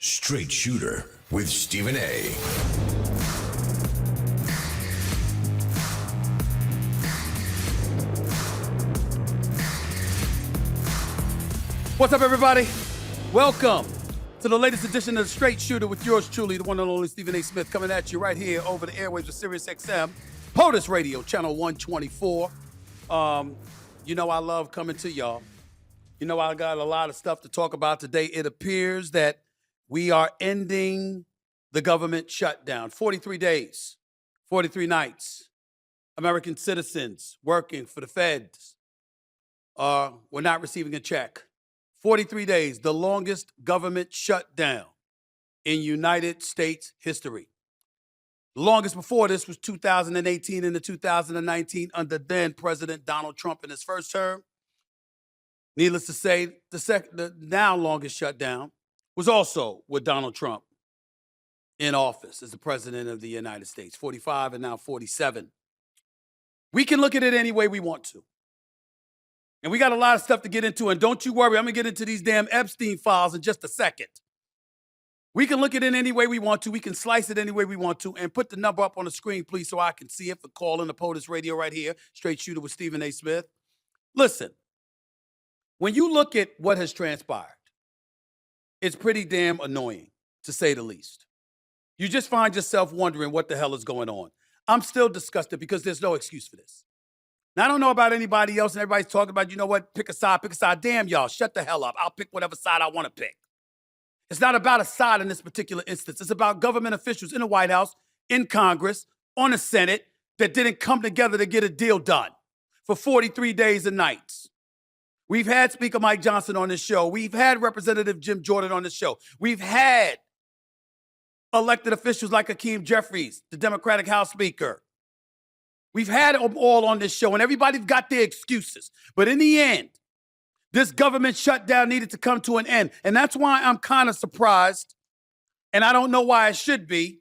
Straight Shooter with Stephen A. What's up, everybody? Welcome to the latest edition of the Straight Shooter with yours truly, the one and only Stephen A. Smith, coming at you right here over the airwaves of Sirius XM, POTUS Radio, channel 124. You know I love coming to y'all. You know I got a lot of stuff to talk about today. It appears that we are ending the government shutdown. 43 days, 43 nights. American citizens working for the feds were not receiving a check. 43 days, the longest government shutdown in United States history. The longest before this was 2018 into 2019 under then President Donald Trump in his first term. Needless to say, the now longest shutdown was also with Donald Trump in office as the president of the United States, 45 and now 47. We can look at it any way we want to. And we got a lot of stuff to get into, and don't you worry, I'm going to get into these damn Epstein files in just a second. We can look at it any way we want to. We can slice it any way we want to, and put the number up on the screen, please, so I can see it for calling the POTUS Radio right here, Straight Shooter with Stephen A. Smith. Listen, when you look at what has transpired, it's pretty damn annoying, to say the least. You just find yourself wondering what the hell is going on. I'm still disgusted because there's no excuse for this. Now, I don't know about anybody else, and everybody's talking about, you know what, pick a side, pick a side. Damn, y'all, shut the hell up. I'll pick whatever side I want to pick. It's not about a side in this particular instance. It's about government officials in the White House, in Congress, on the Senate that didn't come together to get a deal done for 43 days and nights. We've had Speaker Mike Johnson on this show. We've had Representative Jim Jordan on this show. We've had elected officials like Hakeem Jeffries, the Democratic House Speaker. We've had them all on this show, and everybody's got their excuses. But in the end, this government shutdown needed to come to an end. And that's why I'm kind of surprised, and I don't know why I should be,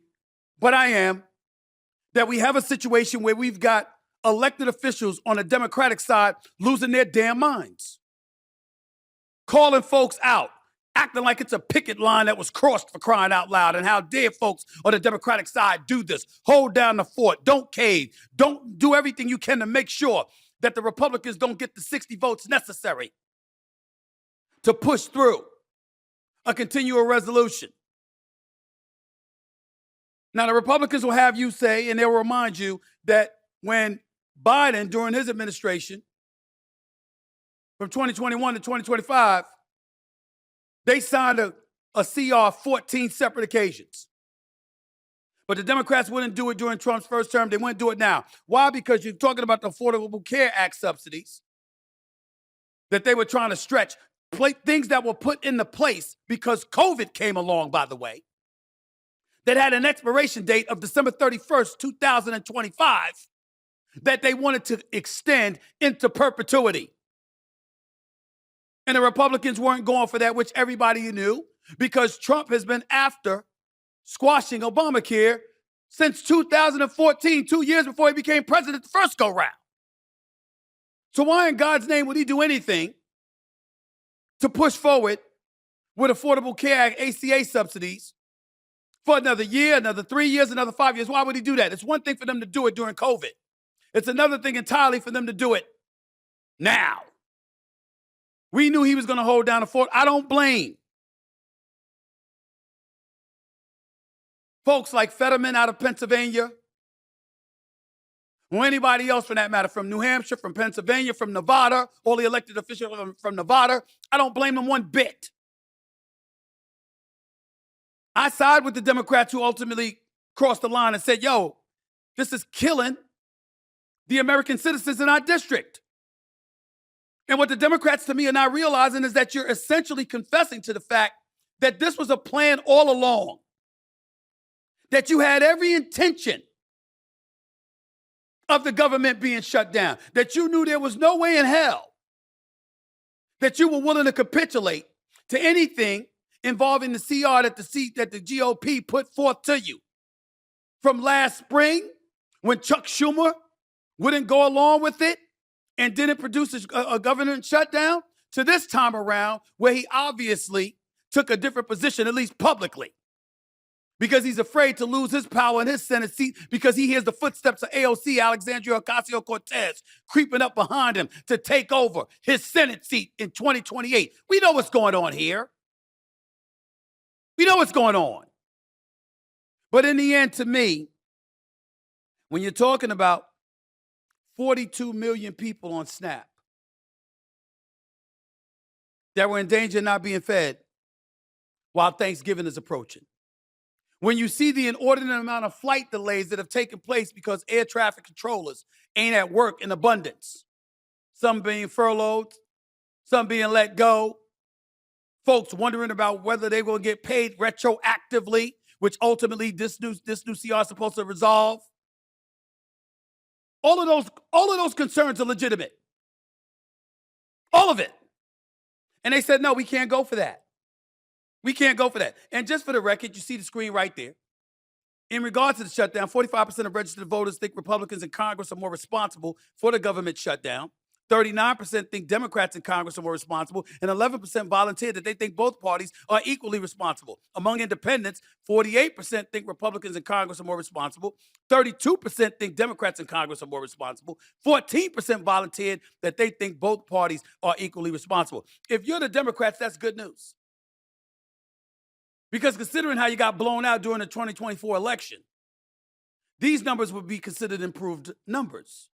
but I am, that we have a situation where we've got elected officials on the Democratic side losing their damn minds, calling folks out, acting like it's a picket line that was crossed, for crying out loud, and how dare folks on the Democratic side do this. Hold down the fort. Don't cave. Don't do everything you can to make sure that the Republicans don't get the 60 votes necessary to push through a continual resolution. Now, the Republicans will have you say, and they will remind you that when Biden, during his administration, from 2021 to 2025, they signed a CR 14 separate occasions. But the Democrats wouldn't do it during Trump's first term. They wouldn't do it now. Why? Because you're talking about the Affordable Care Act subsidies that they were trying to stretch, things that were put into place because COVID came along, by the way, that had an expiration date of December 31st, 2025, that they wanted to extend into perpetuity. And the Republicans weren't going for that, which everybody knew, because Trump has been after squashing Obamacare since 2014, 2 years before he became president the first go-round. So why in God's name would he do anything to push forward with Affordable Care Act, ACA subsidies, for another year, another 3 years, another 5 years? Why would he do that? It's one thing for them to do it during COVID. It's another thing entirely for them to do it now. We knew he was going to hold down the fort. I don't blame folks like Fetterman out of Pennsylvania, or anybody else for that matter, from New Hampshire, from Pennsylvania, from Nevada, all the elected officials from Nevada. I don't blame them one bit. I side with the Democrats who ultimately crossed the line and said, yo, this is killing the American citizens in our district. And what the Democrats, to me, are not realizing is that you're essentially confessing to the fact that this was a plan all along, that you had every intention of the government being shut down, that you knew there was no way in hell that you were willing to capitulate to anything involving the CR that the GOP put forth to you. From last spring, when Chuck Schumer wouldn't go along with it and didn't produce a government shutdown, to this time around where he obviously took a different position, at least publicly, because he's afraid to lose his power in his Senate seat because he hears the footsteps of AOC, Alexandria Ocasio-Cortez, creeping up behind him to take over his Senate seat in 2028. We know what's going on here. We know what's going on. But in the end, to me, when you're talking about 42 million people on SNAP that were in danger of not being fed while Thanksgiving is approaching, when you see the inordinate amount of flight delays that have taken place because air traffic controllers ain't at work in abundance, some being furloughed, some being let go, folks wondering about whether they will get paid retroactively, which ultimately this new CR is supposed to resolve. All of those concerns are legitimate. All of it. And they said, no, we can't go for that. We can't go for that. And just for the record, you see the screen right there. In regards to the shutdown, 45% of registered voters think Republicans in Congress are more responsible for the government shutdown. 39% think Democrats in Congress are more responsible, and 11% volunteered that they think both parties are equally responsible. Among independents, 48% think Republicans in Congress are more responsible. 32% think Democrats in Congress are more responsible. 14% volunteered that they think both parties are equally responsible. If you're the Democrats, that's good news. Because considering how you got blown out during the 2024 election, these numbers would be considered improved numbers.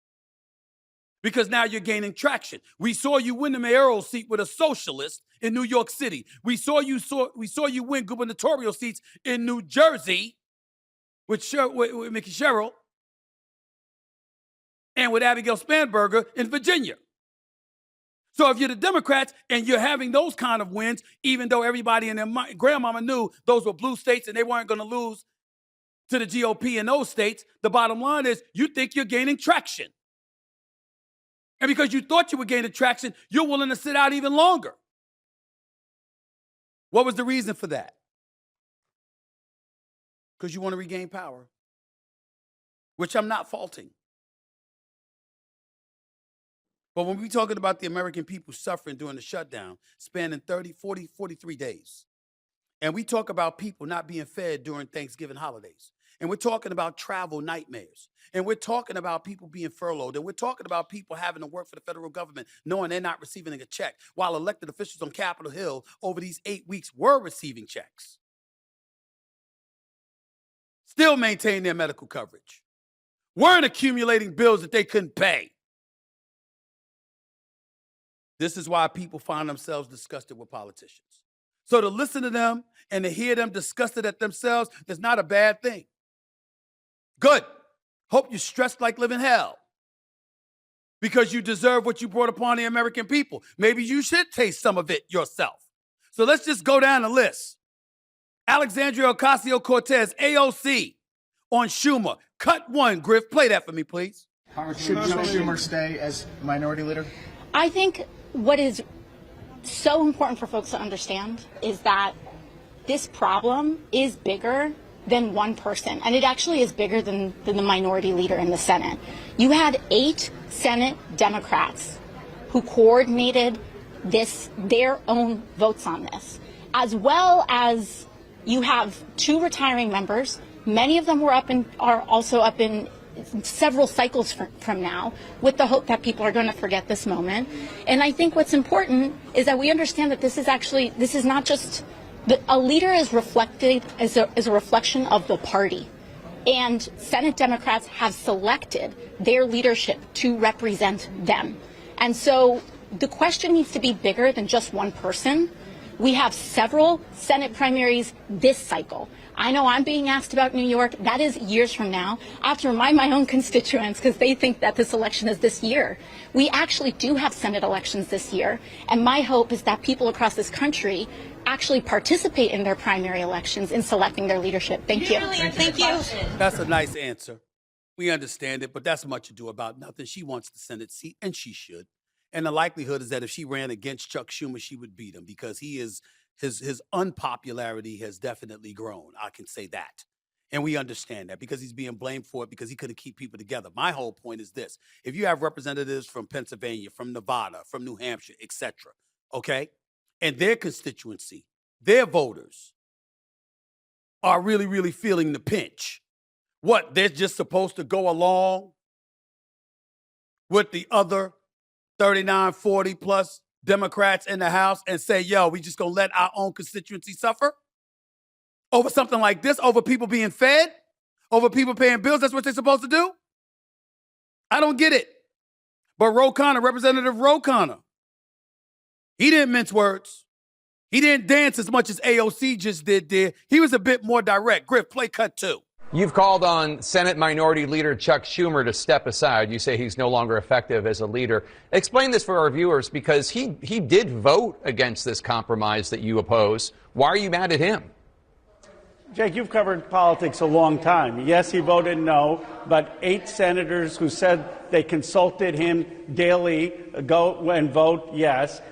Because now you're gaining traction. We saw you win the mayoral seat with a socialist in New York City. We saw you win gubernatorial seats in New Jersey with Mickey Sherrill and with Abigail Spanberger in Virginia. So if you're the Democrats and you're having those kind of wins, even though everybody and their grandmama knew those were blue states and they weren't going to lose to the GOP in those states, the bottom line is you think you're gaining traction. And because you thought you were gaining traction, you're willing to sit out even longer. What was the reason for that? Because you want to regain power, which I'm not faulting. But when we're talking about the American people suffering during the shutdown, spanning 30, 40, 43 days, and we talk about people not being fed during Thanksgiving holidays, and we're talking about travel nightmares, and we're talking about people being furloughed, and we're talking about people having to work for the federal government knowing they're not receiving a check, while elected officials on Capitol Hill over these 8 weeks were receiving checks, still maintain their medical coverage, weren't accumulating bills that they couldn't pay. This is why people find themselves disgusted with politicians. So to listen to them and to hear them disgusted at themselves is not a bad thing. Good. Hope you're stressed like living hell because you deserve what you brought upon the American people. Maybe you should taste some of it yourself. So let's just go down the list. Alexandria Ocasio-Cortez, AOC, on Schumer. Cut one, Griff. Play that for me, please. Should Chuck Schumer stay as minority leader? I think what is so important for folks to understand is that this problem is bigger than one person, and it actually is bigger than the minority leader in the Senate. You had 8 Senate Democrats who coordinated their own votes on this, as well as you have 2 retiring members. Many of them are also up in several cycles from now, with the hope that people are going to forget this moment. And I think what's important is that we understand that this is not just a leader is reflected as a reflection of the party. And Senate Democrats have selected their leadership to represent them. And so the question needs to be bigger than just one person. We have several Senate primaries this cycle. I know I'm being asked about New York. That is years from now. I have to remind my own constituents because they think that this election is this year. We actually do have Senate elections this year. And my hope is that people across this country actually participate in their primary elections in selecting their leadership. Thank you. Thank you. That's a nice answer. We understand it, but that's much ado about nothing. She wants the Senate seat, and she should. And the likelihood is that if she ran against Chuck Schumer, she would beat him because his unpopularity has definitely grown. I can say that. And we understand that because he's being blamed for it because he couldn't keep people together. My whole point is this. If you have representatives from Pennsylvania, from Nevada, from New Hampshire, etc., okay, and their constituency their voters are really, really feeling the pinch. What, they're just supposed to go along with the other 39, 40 plus Democrats in the House and say, yo, we just gonna let our own constituency suffer over something like this, over people being fed, over people paying bills? That's what they're supposed to do? I don't get it. But Representative Ro Khanna, he didn't mince words. He didn't dance as much as AOC just did there. He was a bit more direct. Griff, play cut 2. You've called on Senate Minority Leader Chuck Schumer to step aside. You say he's no longer effective as a leader. Explain this for our viewers, because he did vote against this compromise that you oppose. Why are you mad at him? Jake, you've covered politics a long time. Yes, he voted no, but 8 senators who said they consulted him daily go and vote yes.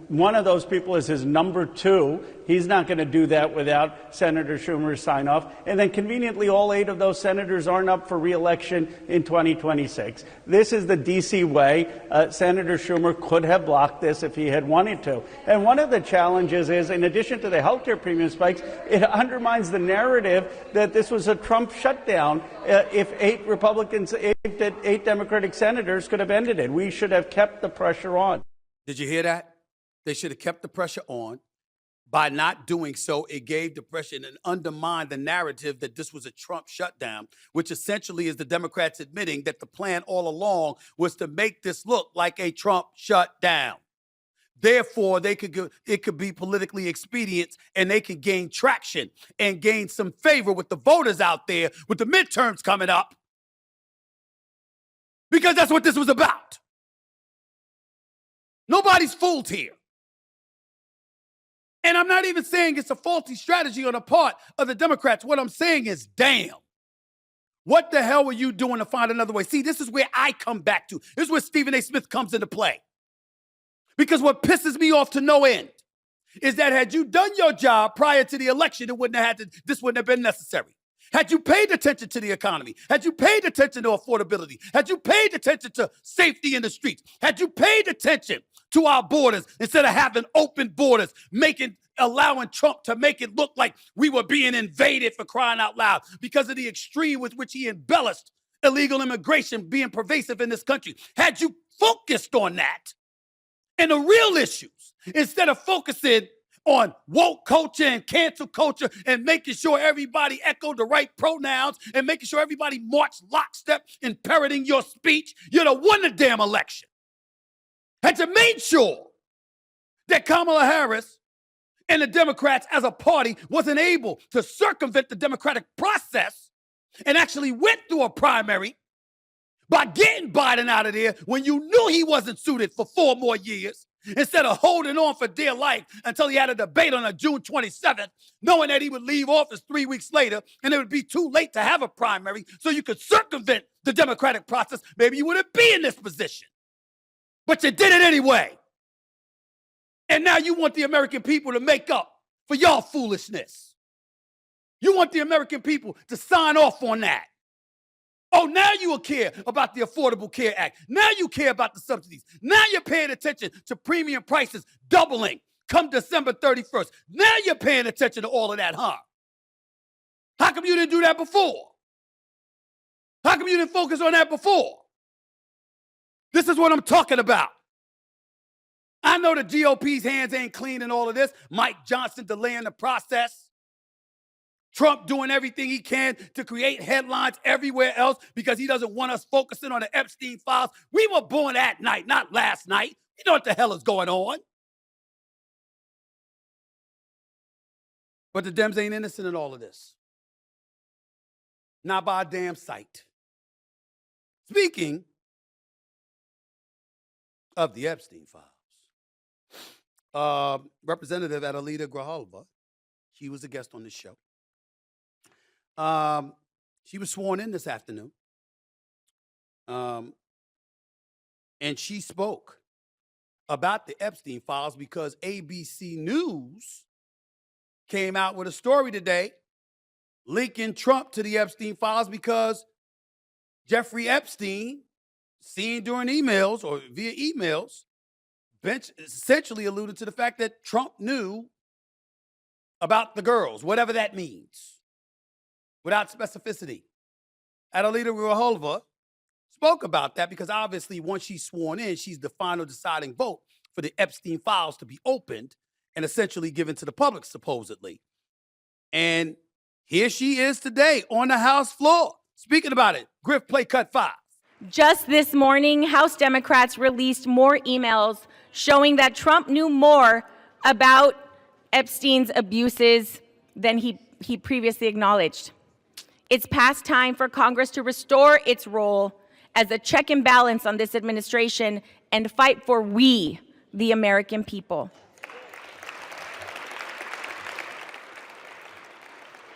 One of those people is his number 2. He's not going to do that without Senator Schumer's sign off. And then conveniently, all 8 of those senators aren't up for re-election in 2026. This is the D.C. way. Senator Schumer could have blocked this if he had wanted to. And one of the challenges is, in addition to the healthcare premium spikes, it undermines the narrative that this was a Trump shutdown. If 8 Republicans, 8 Democratic senators could have ended it. We should have kept the pressure on. Did you hear that? They should have kept the pressure on. By not doing so, it gave depression and undermined the narrative that this was a Trump shutdown, which essentially is the Democrats admitting that the plan all along was to make this look like a Trump shutdown. Therefore, it could be politically expedient, and they can gain traction and gain some favor with the voters out there with the midterms coming up, because that's what this was about. Nobody's fooled here. And I'm not even saying it's a faulty strategy on the part of the Democrats. What I'm saying is, damn, what the hell were you doing to find another way? See, this is where I come back to. This is where Stephen A. Smith comes into play. Because what pisses me off to no end is that had you done your job prior to the election, this wouldn't have been necessary. Had you paid attention to the economy, had you paid attention to affordability, had you paid attention to safety in the streets, had you paid attention to our borders instead of having open borders, allowing Trump to make it look like we were being invaded, for crying out loud, because of the extreme with which he embellished illegal immigration being pervasive in this country. Had you focused on that and the real issues, instead of focusing on woke culture and cancel culture and making sure everybody echoed the right pronouns and making sure everybody marched lockstep in parroting your speech, you'd have won the damn election. Had you made sure that Kamala Harris and the Democrats as a party wasn't able to circumvent the democratic process and actually went through a primary by getting Biden out of there when you knew he wasn't suited for 4 more years, instead of holding on for dear life until he had a debate on June 27th, knowing that he would leave office 3 weeks later and it would be too late to have a primary so you could circumvent the democratic process, maybe you wouldn't be in this position. But you did it anyway. And now you want the American people to make up for y'all foolishness. You want the American people to sign off on that. Oh, now you will care about the Affordable Care Act. Now you care about the subsidies. Now you're paying attention to premium prices doubling come December 31st. Now you're paying attention to all of that, huh? How come you didn't do that before? How come you didn't focus on that before? This is what I'm talking about. I know the GOP's hands ain't clean in all of this. Mike Johnson delaying the process. Trump doing everything he can to create headlines everywhere else because he doesn't want us focusing on the Epstein files. We were born that night, not last night. You know what the hell is going on. But the Dems ain't innocent in all of this. Not by a damn sight. Speaking of the Epstein files, Representative Madeleine Dean, she was a guest on this show. She was sworn in this afternoon. And she spoke about the Epstein files because ABC News came out with a story today linking Trump to the Epstein files because Jeffrey Epstein, seen during emails or via emails, essentially alluded to the fact that Trump knew about the girls, whatever that means, without specificity. Madeleine Ruhle spoke about that because obviously once she's sworn in, she's the final deciding vote for the Epstein files to be opened and essentially given to the public, supposedly. And here she is today on the House floor speaking about it. Griff, play cut 5. Just this morning, House Democrats released more emails showing that Trump knew more about Epstein's abuses than he previously acknowledged. It's past time for Congress to restore its role as a check and balance on this administration and fight for we, the American people.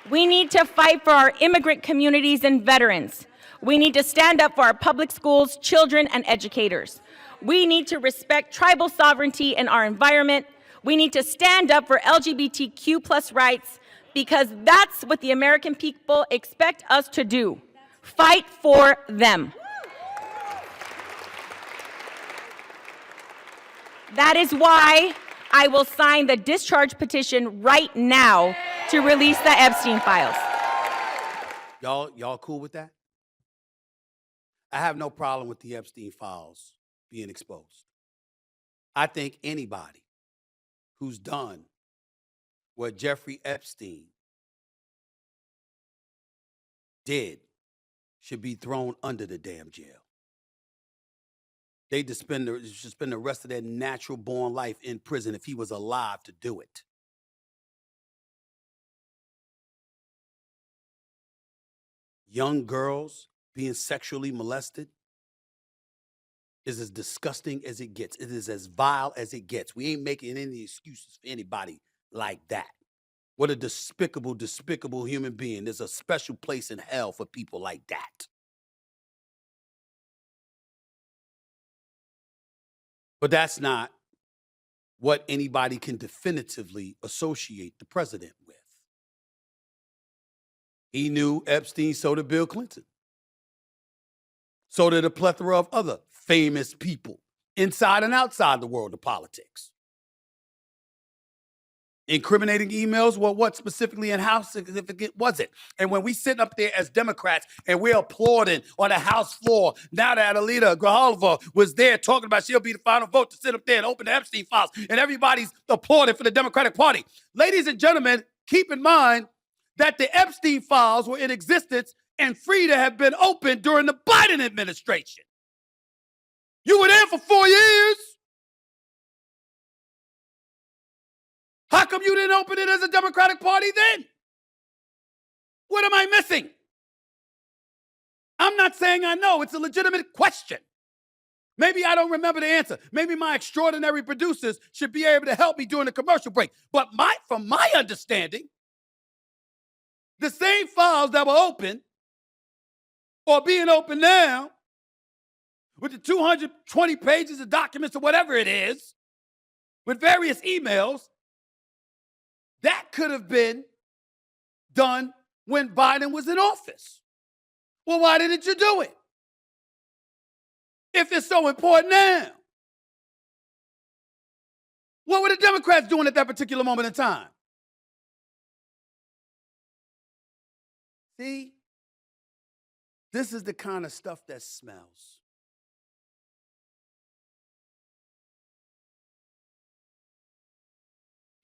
We need to fight for our immigrant communities and veterans. We need to stand up for our public schools, children, and educators. We need to respect tribal sovereignty in our environment. We need to stand up for LGBTQ+ rights because that's what the American people expect us to do. Fight for them. That is why I will sign the discharge petition right now to release the Epstein files. Y'all cool with that? I have no problem with the Epstein files being exposed. I think anybody who's done what Jeffrey Epstein did should be thrown under the damn jail. They should spend the rest of their natural-born life in prison if he was alive to do it. Young girls being sexually molested is as disgusting as it gets. It is as vile as it gets. We ain't making any excuses for anybody like that. What a despicable, despicable human being. There's a special place in hell for people like that. But that's not what anybody can definitively associate the president with. He knew Epstein, so did Bill Clinton. So did a plethora of other famous people inside and outside the world of politics. Incriminating emails, well, what specifically and how significant was it? And when we sit up there as Democrats and we're applauding on the House floor, now that Alita Grijalva was there talking about she'll be the final vote to sit up there and open the Epstein files, and everybody's applauding for the Democratic Party. Ladies and gentlemen, keep in mind that the Epstein files were in existence and free to have been opened during the Biden administration. You were there for 4 years. How come you didn't open it as a Democratic Party then? What am I missing? I'm not saying I know. It's a legitimate question. Maybe I don't remember the answer. Maybe my extraordinary producers should be able to help me during the commercial break. But from my understanding, the same files that were open or being open now with the 220 pages of documents or whatever it is, with various emails, that could have been done when Biden was in office. Well, why didn't you do it? If it's so important now. What were the Democrats doing at that particular moment in time? See, this is the kind of stuff that smells.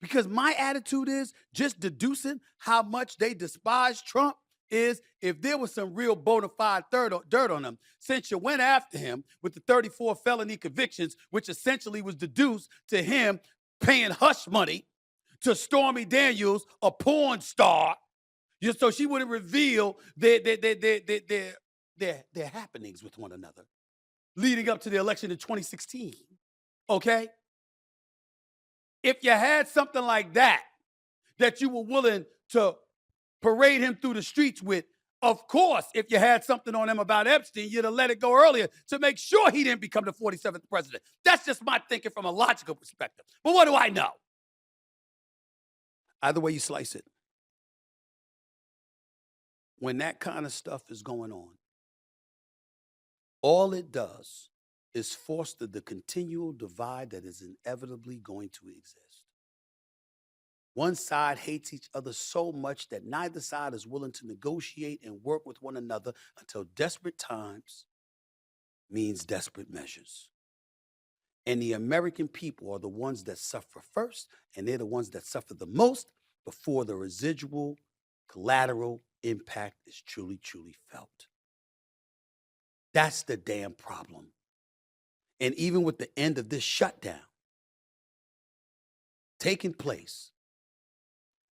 Because my attitude is just deducing how much they despise Trump is if there was some real bona fide dirt on him, since you went after him with the 34 felony convictions, which essentially was deduced to him paying hush money to Stormy Daniels, a porn star, just so she wouldn't reveal their happenings with one another leading up to the election in 2016, okay? If you had something like that you were willing to parade him through the streets with, of course, if you had something on him about Epstein, you'd have let it go earlier to make sure he didn't become the 47th president. That's just my thinking from a logical perspective. But what do I know? Either way you slice it, when that kind of stuff is going on, all it does is foster the continual divide that is inevitably going to exist. One side hates each other so much that neither side is willing to negotiate and work with one another until desperate times means desperate measures. And the American people are the ones that suffer first, and they're the ones that suffer the most before the residual collateral impact is truly, truly felt. That's the damn problem. And even with the end of this shutdown taking place,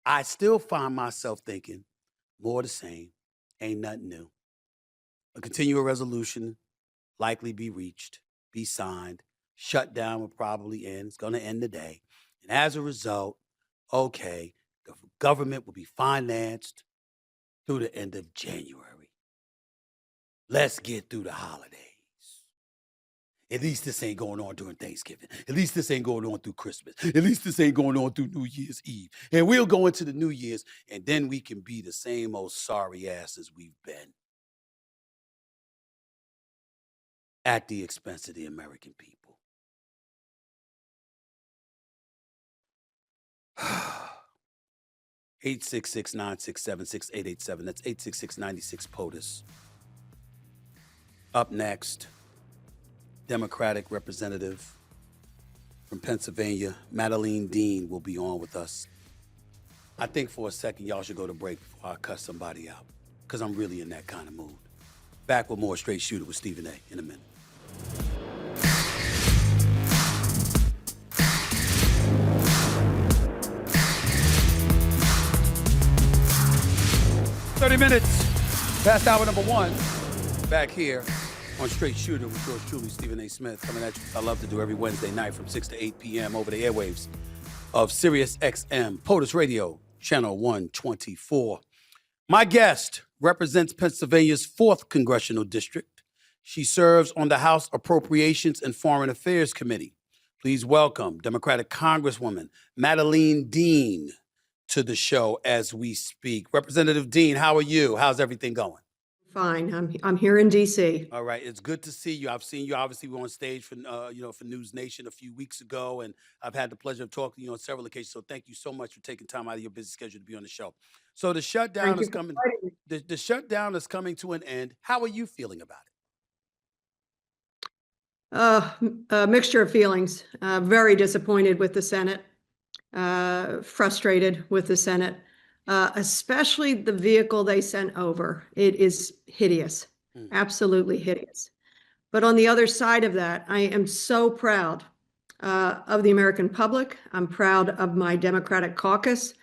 I still find myself thinking, more the same, ain't nothing new. A continual resolution likely be reached, be signed, shutdown will probably end. It's going to end today. And as a result, okay, the government will be financed through the end of January. Let's get through the holidays. At least this ain't going on during Thanksgiving. At least this ain't going on through Christmas. At least this ain't going on through New Year's Eve. And we'll go into the New Year's, and then we can be the same old sorry asses we've been at the expense of the American people. 866-967-6887. That's 866-96-POTUS. Up next, Democratic Representative from Pennsylvania, Madeleine Dean, will be on with us. I think for a second y'all should go to break before I cuss somebody out, because I'm really in that kind of mood. Back with more Straight Shooter with Stephen A. in a minute. Minutes past hour number one, back here on Straight Shooter with yours truly, Stephen A. Smith, coming at you. I love to do every Wednesday night from 6 to 8 p.m. over the airwaves of Sirius XM, POTUS Radio, channel 124. My guest represents Pennsylvania's 4th Congressional District. She serves on the House Appropriations and Foreign Affairs Committee. Please welcome Democratic Congresswoman Madeleine Dean to the show as we speak. Representative Dean, how are you? How's everything going? Fine. I'm here in D.C. All right. It's good to see you. I've seen you. Obviously, we were on stage for for News Nation a few weeks ago, and I've had the pleasure of talking to you on several occasions. So thank you so much for taking time out of your busy schedule to be on the show. So the shutdown is coming. The shutdown is coming to an end. How are you feeling about it? A mixture of feelings. Very disappointed with the Senate. Frustrated with the Senate, especially the vehicle they sent over. It is hideous, absolutely hideous. But on the other side of that, I am so proud of the American public. I'm proud of my Democratic caucus,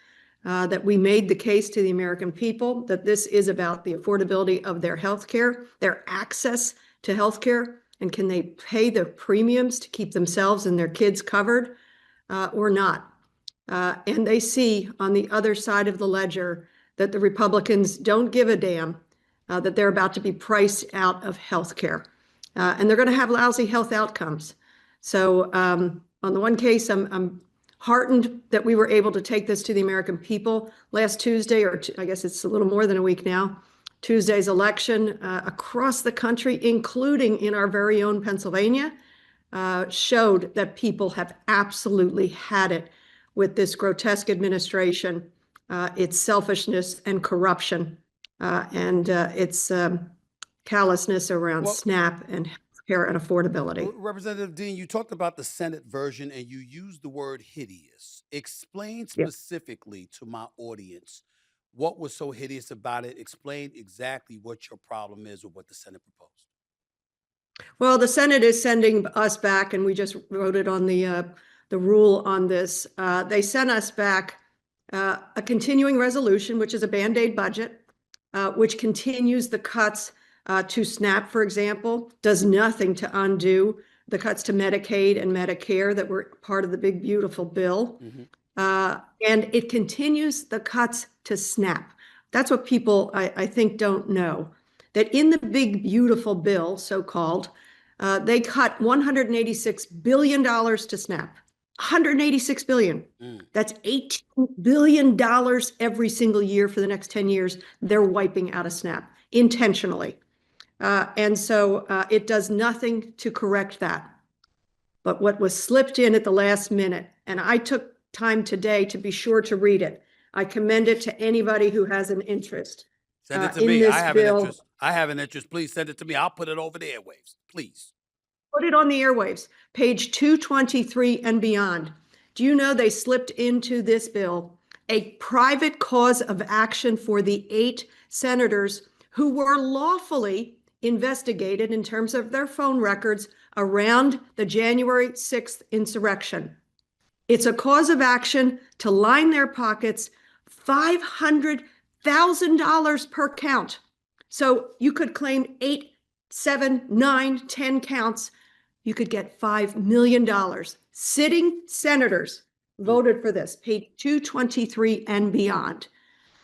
that we made the case to the American people that this is about the affordability of their health care, their access to health care, and can they pay the premiums to keep themselves and their kids covered or not. And they see on the other side of the ledger that the Republicans don't give a damn, that they're about to be priced out of health care. And they're going to have lousy health outcomes. So on the one case, I'm heartened that we were able to take this to the American people last Tuesday, or I guess it's a little more than a week now. Tuesday's election across the country, including in our very own Pennsylvania, showed that people have absolutely had it with this grotesque administration, its selfishness and corruption, and its callousness around SNAP and healthcare and affordability. Representative Dean, you talked about the Senate version and you used the word hideous. Explain specifically to my audience what was so hideous about it. Explain exactly what your problem is with what the Senate proposed. Well, the Senate is sending us back, and we just voted on the rule on this. They sent us back a continuing resolution, which is a Band-Aid budget, which continues the cuts to SNAP, for example, does nothing to undo the cuts to Medicaid and Medicare that were part of the big, beautiful bill. And it continues the cuts to SNAP. That's what people, I think, don't know. That in the big, beautiful bill, so-called, they cut $186 billion to SNAP. $186 billion. That's $18 billion every single year for the next 10 years. They're wiping out of SNAP intentionally. And so it does nothing to correct that. But what was slipped in at the last minute, and I took time today to be sure to read it. I commend it to anybody who has an interest. Send it to in me. this I have bill. an interest. I have an interest. Please send it to me. I'll put it over the airwaves. Please. Put it on the airwaves, page 223 and beyond. Do you know they slipped into this bill a private cause of action for the 8 senators who were lawfully investigated in terms of their phone records around the January 6th insurrection? It's a cause of action to line their pockets, $500,000 per count. So you could claim 8, 7, 9, 10 counts. You could get $5 million. Sitting senators voted for this, page 223 and beyond.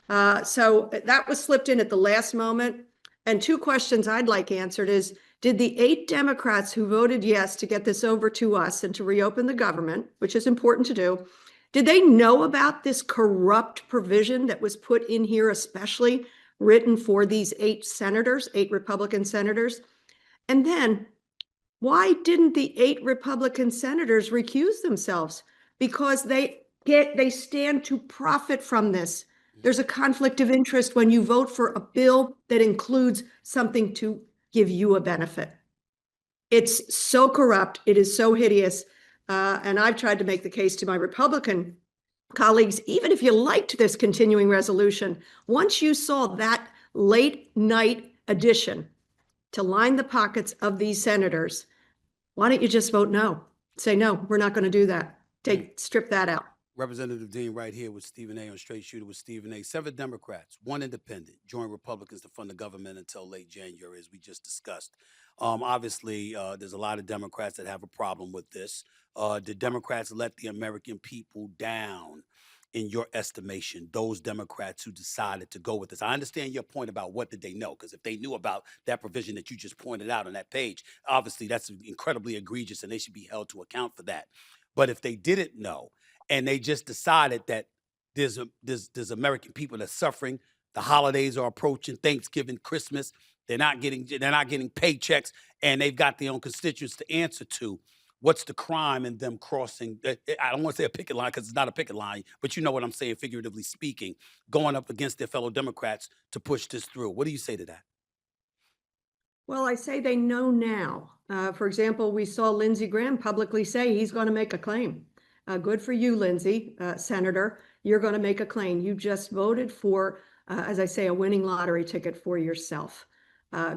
So that was slipped in at the last moment. And 2 questions I'd like answered is, did the 8 Democrats who voted yes to get this over to us and to reopen the government, which is important to do, did they know about this corrupt provision that was put in here, especially written for these 8 senators, 8 Republican senators? And then, why didn't the 8 Republican senators recuse themselves? Because they stand to profit from this. There's a conflict of interest when you vote for a bill that includes something to give you a benefit. It's so corrupt. It is so hideous. And I've tried to make the case to my Republican colleagues, even if you liked this continuing resolution, once you saw that late night addition to line the pockets of these senators, why don't you just vote no? Say, no, we're not going to do that. Strip that out. Representative Dean right here with Stephen A. on Straight Shooter with Stephen A. 7 Democrats, 1 independent, joined Republicans to fund the government until late January, as we just discussed. Obviously, there's a lot of Democrats that have a problem with this. Did Democrats let the American people down, in your estimation, those Democrats who decided to go with this? I understand your point about what did they know, because if they knew about that provision that you just pointed out on that page, obviously that's incredibly egregious and they should be held to account for that. But if they didn't know, and they just decided that there's American people that's suffering, the holidays are approaching, Thanksgiving, Christmas, they're not getting paychecks, and they've got their own constituents to answer to. What's the crime in them crossing? I don't want to say a picket line because it's not a picket line, but you know what I'm saying, figuratively speaking, going up against their fellow Democrats to push this through. What do you say to that? Well, I say they know now. For example, we saw Lindsey Graham publicly say he's going to make a claim. Good for you, Lindsey, Senator. You're going to make a claim. You just voted for, as I say, a winning lottery ticket for yourself.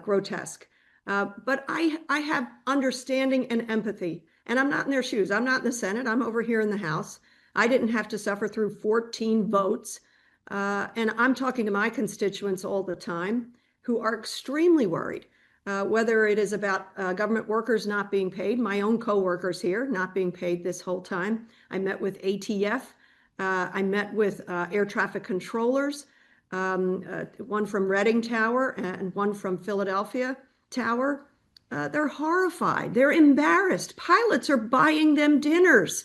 Grotesque. But I have understanding and empathy, and I'm not in their shoes. I'm not in the Senate. I'm over here in the House. I didn't have to suffer through 14 votes. And I'm talking to my constituents all the time who are extremely worried. Whether it is about government workers not being paid, my own coworkers here not being paid this whole time. I met with ATF. I met with air traffic controllers, one from Reading Tower and one from Philadelphia Tower. They're horrified. They're embarrassed. Pilots are buying them dinners.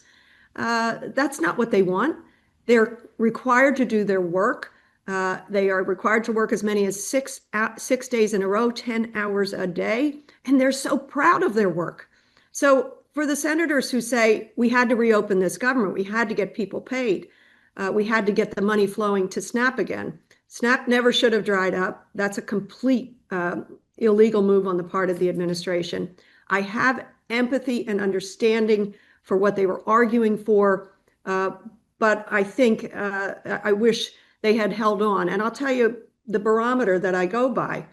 That's not what they want. They're required to do their work. They are required to work as many as 6 days in a row, 10 hours a day, and they're so proud of their work. So for the senators who say, we had to reopen this government, we had to get people paid, we had to get the money flowing to SNAP again. SNAP never should have dried up. That's a complete illegal move on the part of the administration. I have empathy and understanding for what they were arguing for, but I think I wish they had held on. And I'll tell you the barometer that I go by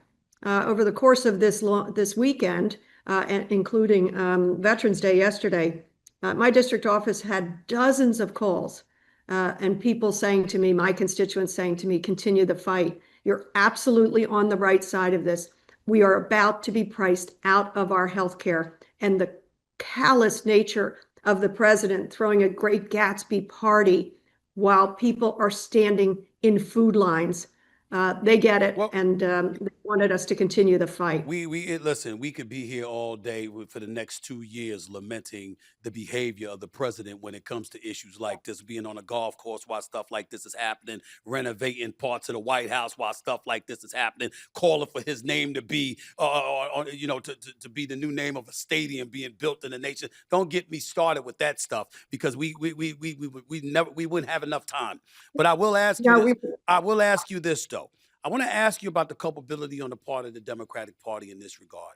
over the course of this weekend, and including Veterans Day yesterday. My district office had dozens of calls and people saying to me, my constituents saying to me, continue the fight. You're absolutely on the right side of this. We are about to be priced out of our health care. And the callous nature of the president throwing a Great Gatsby party while people are standing in food lines. They get it, Well- and they wanted us to continue the fight. Listen, we could be here all day for the next 2 years lamenting the behavior of the president when it comes to issues like this, being on a golf course while stuff like this is happening, renovating parts of the White House while stuff like this is happening, calling for his name to be, to be the new name of a stadium being built in the nation. Don't get me started with that stuff because we wouldn't have enough time. But I will ask you. No, This. I will ask you this though. I want to ask you about the culpability on the part of the Democratic Party in this regard.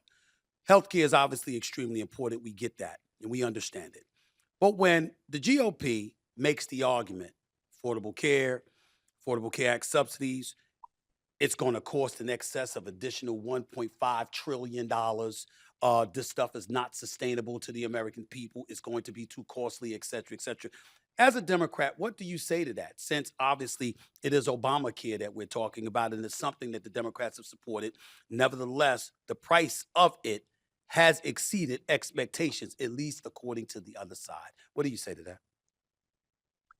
Healthcare is obviously extremely important. We get that and we understand it. But when the GOP makes the argument, Affordable Care Act subsidies, it's going to cost in excess of additional $1.5 trillion. This stuff is not sustainable to the American people. It's going to be too costly, et cetera, et cetera. As a Democrat, what do you say to that? Since obviously it is Obamacare that we're talking about, and it's something that the Democrats have supported. Nevertheless, the price of it has exceeded expectations, at least according to the other side. What do you say to that?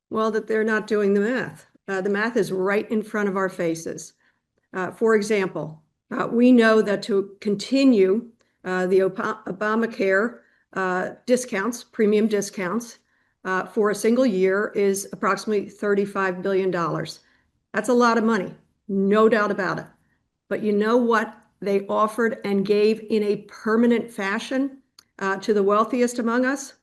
Well, that they're not doing the math. The math is right in front of our faces. For example, we know that to continue the Obamacare discounts, premium discounts, for a single year is approximately $35 billion. That's a lot of money, no doubt about it. But you know what they offered and gave in a permanent fashion to the wealthiest among us?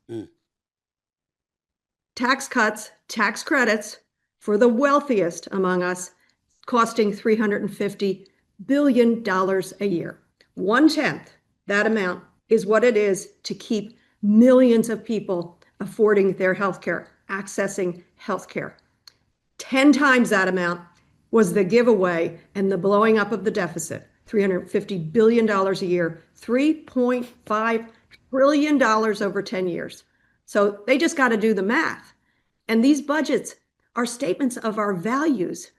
Tax cuts, tax credits for the wealthiest among us, costing $350 billion a year. 1/10 that amount is what it is to keep millions of people affording their health care, accessing health care. 10 times that amount was the giveaway and the blowing up of the deficit, $350 billion a year, $3.5 trillion over 10 years. So they just got to do the math. And these budgets are statements of our values.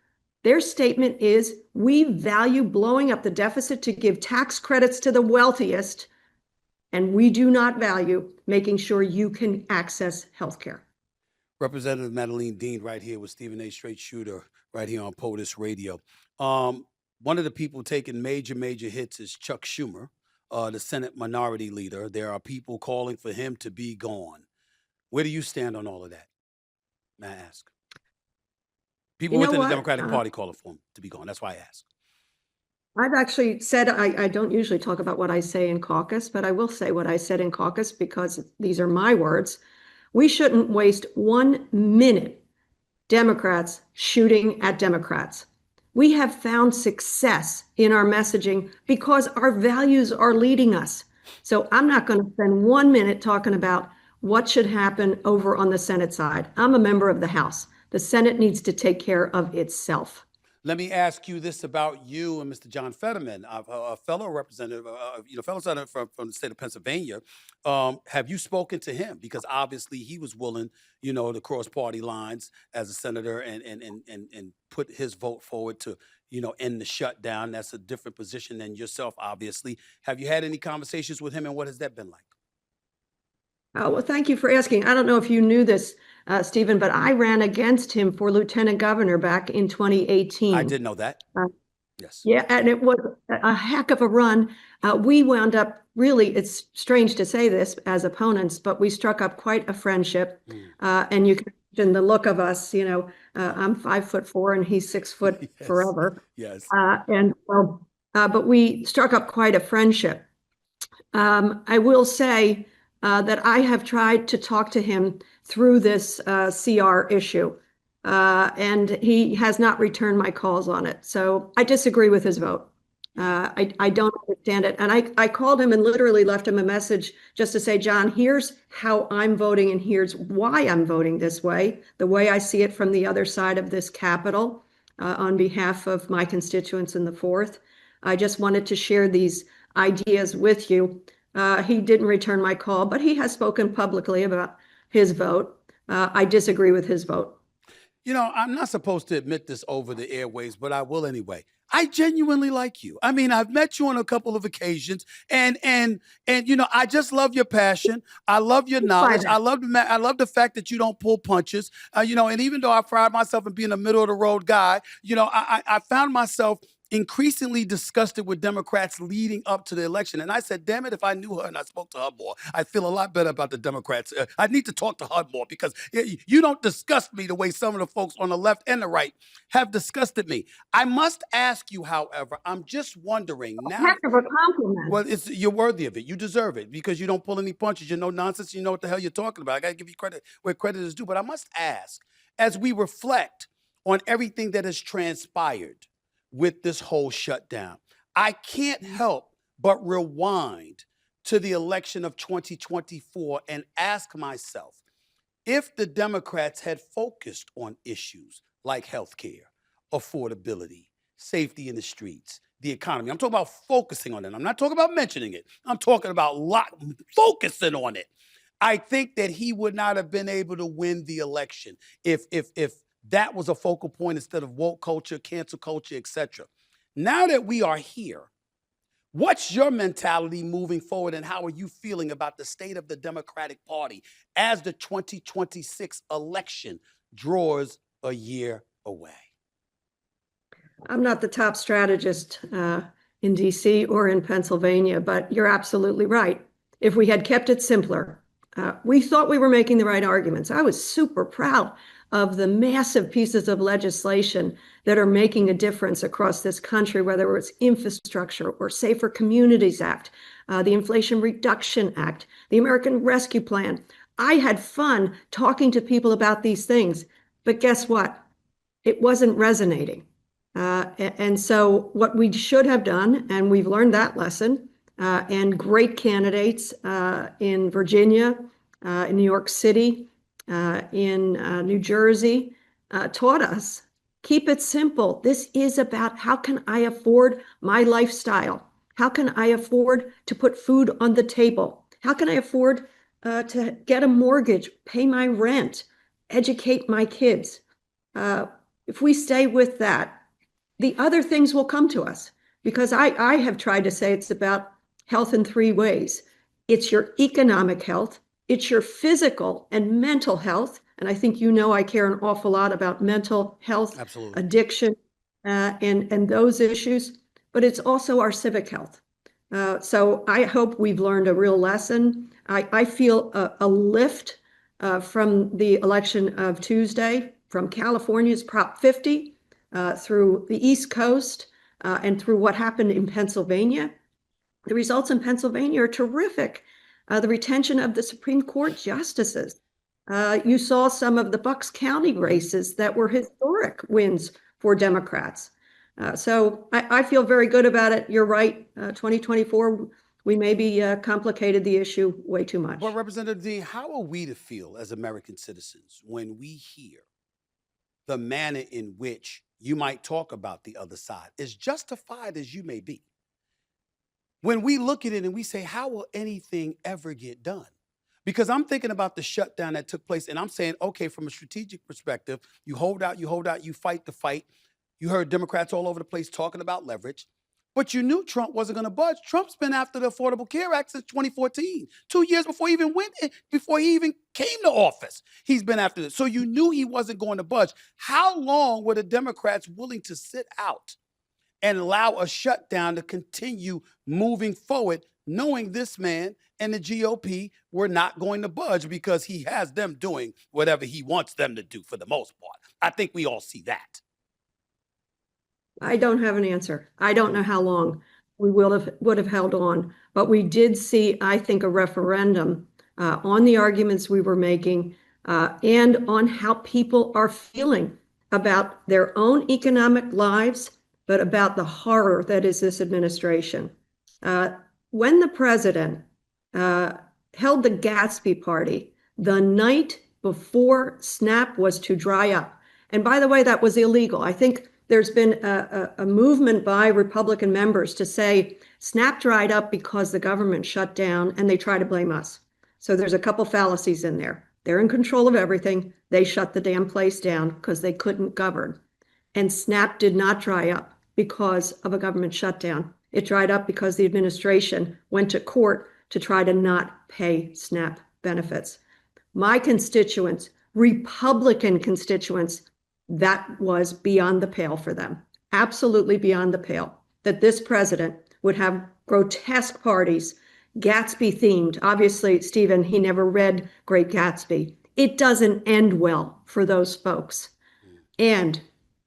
Their statement is, we value blowing up the deficit to give tax credits to the wealthiest, and we do not value making sure you can access health care. Representative Madeleine Dean right here with Stephen A. Straight Shooter right here on POTUS Radio. One of the people taking major hits is Chuck Schumer, the Senate Minority Leader. There are people calling for him to be gone. Where do you stand on all of that? May I ask? People within the Democratic Party calling for him to be gone. That's why I ask. I've actually said, I don't usually talk about what I say in caucus, but I will say what I said in caucus because these are my words. We shouldn't waste 1 minute Democrats shooting at Democrats. We have found success in our messaging because our values are leading us. So I'm not going to spend 1 minute talking about what should happen over on the Senate side. I'm a member of the House. The Senate needs to take care of itself. Let me ask you this about you and Mr. John Fetterman, a fellow representative, fellow senator from the state of Pennsylvania. Have you spoken to him? Because obviously he was willing, to cross party lines as a senator and put his vote forward to, end the shutdown. That's a different position than yourself, obviously. Have you had any conversations with him, and what has that been like? Well, thank you for asking. I don't know if you knew this, Stephen, but I ran against him for lieutenant governor back in 2018. I did know that. Yes. Yeah, and it was a heck of a run. We wound up, really, it's strange to say this as opponents, but we struck up quite a friendship. And you can imagine the look of us, I'm 5'4" and he's 6 foot Yes. forever. Yes. But we struck up quite a friendship. I will say that I have tried to talk to him through this CR issue, and he has not returned my calls on it. So I disagree with his vote. I don't understand it. And I called him and literally left him a message just to say, John, here's how I'm voting and here's why I'm voting this way, the way I see it from the other side of this Capitol on behalf of my constituents in the 4th. I just wanted to share these ideas with you. He didn't return my call, but he has spoken publicly about his vote. I disagree with his vote. I'm not supposed to admit this over the airwaves, but I will anyway. I genuinely like you. I mean, I've met you on a couple of occasions, and you know, I just love your passion. I love your knowledge. I love the fact that you don't pull punches. You know, and even though I pride myself in being a middle of the road guy, you know, I found myself increasingly disgusted with Democrats leading up to the election. And I said, damn it, if I knew her and I spoke to her more, I'd feel a lot better about the Democrats. I need to talk to her more because you don't disgust me the way some of the folks on the left and the right have disgusted me. I must ask you, however, I'm just wondering now. Heck of a compliment. Well, you're worthy of it. You deserve it because you don't pull any punches. You're no nonsense. You know what the hell you're talking about. I got to give you credit where credit is due. But I must ask, as we reflect on everything that has transpired with this whole shutdown, I can't help but rewind to the election of 2024 and ask myself, if the Democrats had focused on issues like healthcare, affordability, safety in the streets, the economy. I'm talking about focusing on it. I'm not talking about mentioning it. I'm talking about focusing on it. I think that he would not have been able to win the election if that was a focal point instead of woke culture, cancel culture, etc. Now that we are here, what's your mentality moving forward, and how are you feeling about the state of the Democratic Party as the 2026 election draws a year away? I'm not the top strategist in DC or in Pennsylvania, but you're absolutely right. If we had kept it simpler, we thought we were making the right arguments. I was super proud of the massive pieces of legislation that are making a difference across this country, whether it's infrastructure or Safer Communities Act, the Inflation Reduction Act, the American Rescue Plan. I had fun talking to people about these things, but guess what? It wasn't resonating. And so what we should have done, and we've learned that lesson, and great candidates in Virginia, in New York City, in New Jersey, taught us, keep it simple. This is about how can I afford my lifestyle? How can I afford to put food on the table? How can I afford to get a mortgage, pay my rent, educate my kids? If we stay with that, the other things will come to us, because I have tried to say it's about health in three ways. It's your economic health, it's your physical and mental health. And I think you know I care an awful lot about mental health, Absolutely. addiction, and those issues, but it's also our civic health. So I hope we've learned a real lesson. I feel a lift from the election of Tuesday, from California's Prop 50 through the East Coast and through what happened in Pennsylvania. The results in Pennsylvania are terrific. The retention of the Supreme Court justices. You saw some of the Bucks County races that were historic wins for Democrats. So I feel very good about it. You're right. 2024, we maybe complicated the issue way too much. But Representative Dean, how are we to feel as American citizens when we hear the manner in which you might talk about the other side, as justified as you may be? When we look at it and we say, how will anything ever get done? Because I'm thinking about the shutdown that took place, and I'm saying, okay, from a strategic perspective, you hold out, you fight the fight. You heard Democrats all over the place talking about leverage, but you knew Trump wasn't going to budge. Trump's been after the Affordable Care Act since 2014, 2 years before he even came to office. He's been after this. So you knew he wasn't going to budge. How long were the Democrats willing to sit out and allow a shutdown to continue moving forward, knowing this man and the GOP were not going to budge because he has them doing whatever he wants them to do for the most part? I think we all see that. I don't have an answer. I don't know how long we would have held on, but we did see, I think, a referendum on the arguments we were making and on how people are feeling about their own economic lives, but about the horror that is this administration. When the president held the Gatsby party the night before SNAP was to dry up, and by the way, that was illegal. I think there's been a movement by Republican members to say SNAP dried up because the government shut down, and they try to blame us. So there's a couple fallacies in there. They're in control of everything. They shut the damn place down because they couldn't govern. And SNAP did not dry up. because of a government shutdown. It dried up because the administration went to court to try to not pay SNAP benefits. My constituents, Republican constituents, that was beyond the pale for them, absolutely beyond the pale, that this president would have grotesque parties, Gatsby themed. Obviously, Stephen, he never read Great Gatsby. It doesn't end well for those folks. And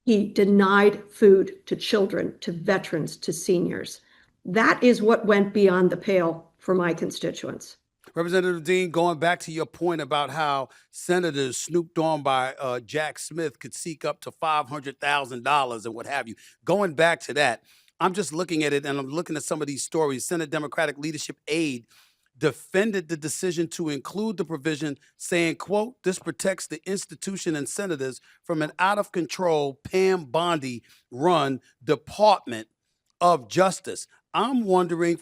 he denied food to children, to veterans, to seniors. That is what went beyond the pale for my constituents. Representative Dean, going back to your point about how senators snooped on by Jack Smith could seek up to $500,000 and what have you. Going back to that, I'm just looking at it and I'm looking at some of these stories. Senate Democratic Leadership Aide defended the decision to include the provision, saying, quote, "This protects the institution and senators from an out-of-control Pam Bondi-run Department of Justice." I'm wondering,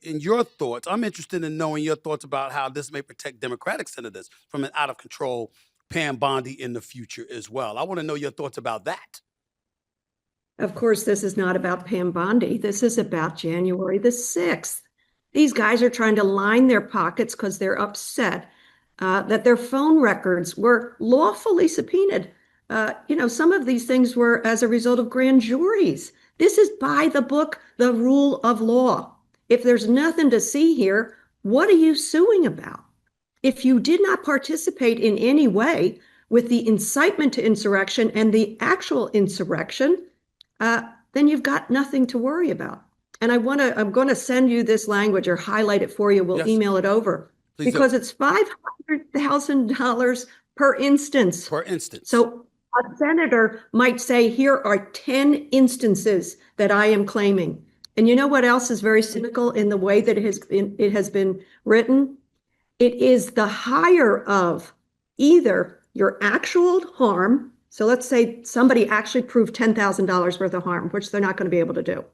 in your thoughts, I'm interested in knowing your thoughts about how this may protect Democratic senators from an out-of-control Pam Bondi in the future as well. I want to know your thoughts about that. Of course, this is not about Pam Bondi. This is about January the 6th. These guys are trying to line their pockets because they're upset that their phone records were lawfully subpoenaed. Some of these things were as a result of grand juries. This is by the book, the rule of law. If there's nothing to see here, what are you suing about? If you did not participate in any way with the incitement to insurrection and the actual insurrection, then you've got nothing to worry about. And I'm going to send you this language or highlight it for you. We'll Yes. email it over. Please because do. it's $500,000 per instance. Per instance. So a senator might say, here are 10 instances that I am claiming. And you know what else is very cynical in the way that it has been written? It is the higher of either your actual harm. So let's say somebody actually proved $10,000 worth of harm, which they're not going to be able to do,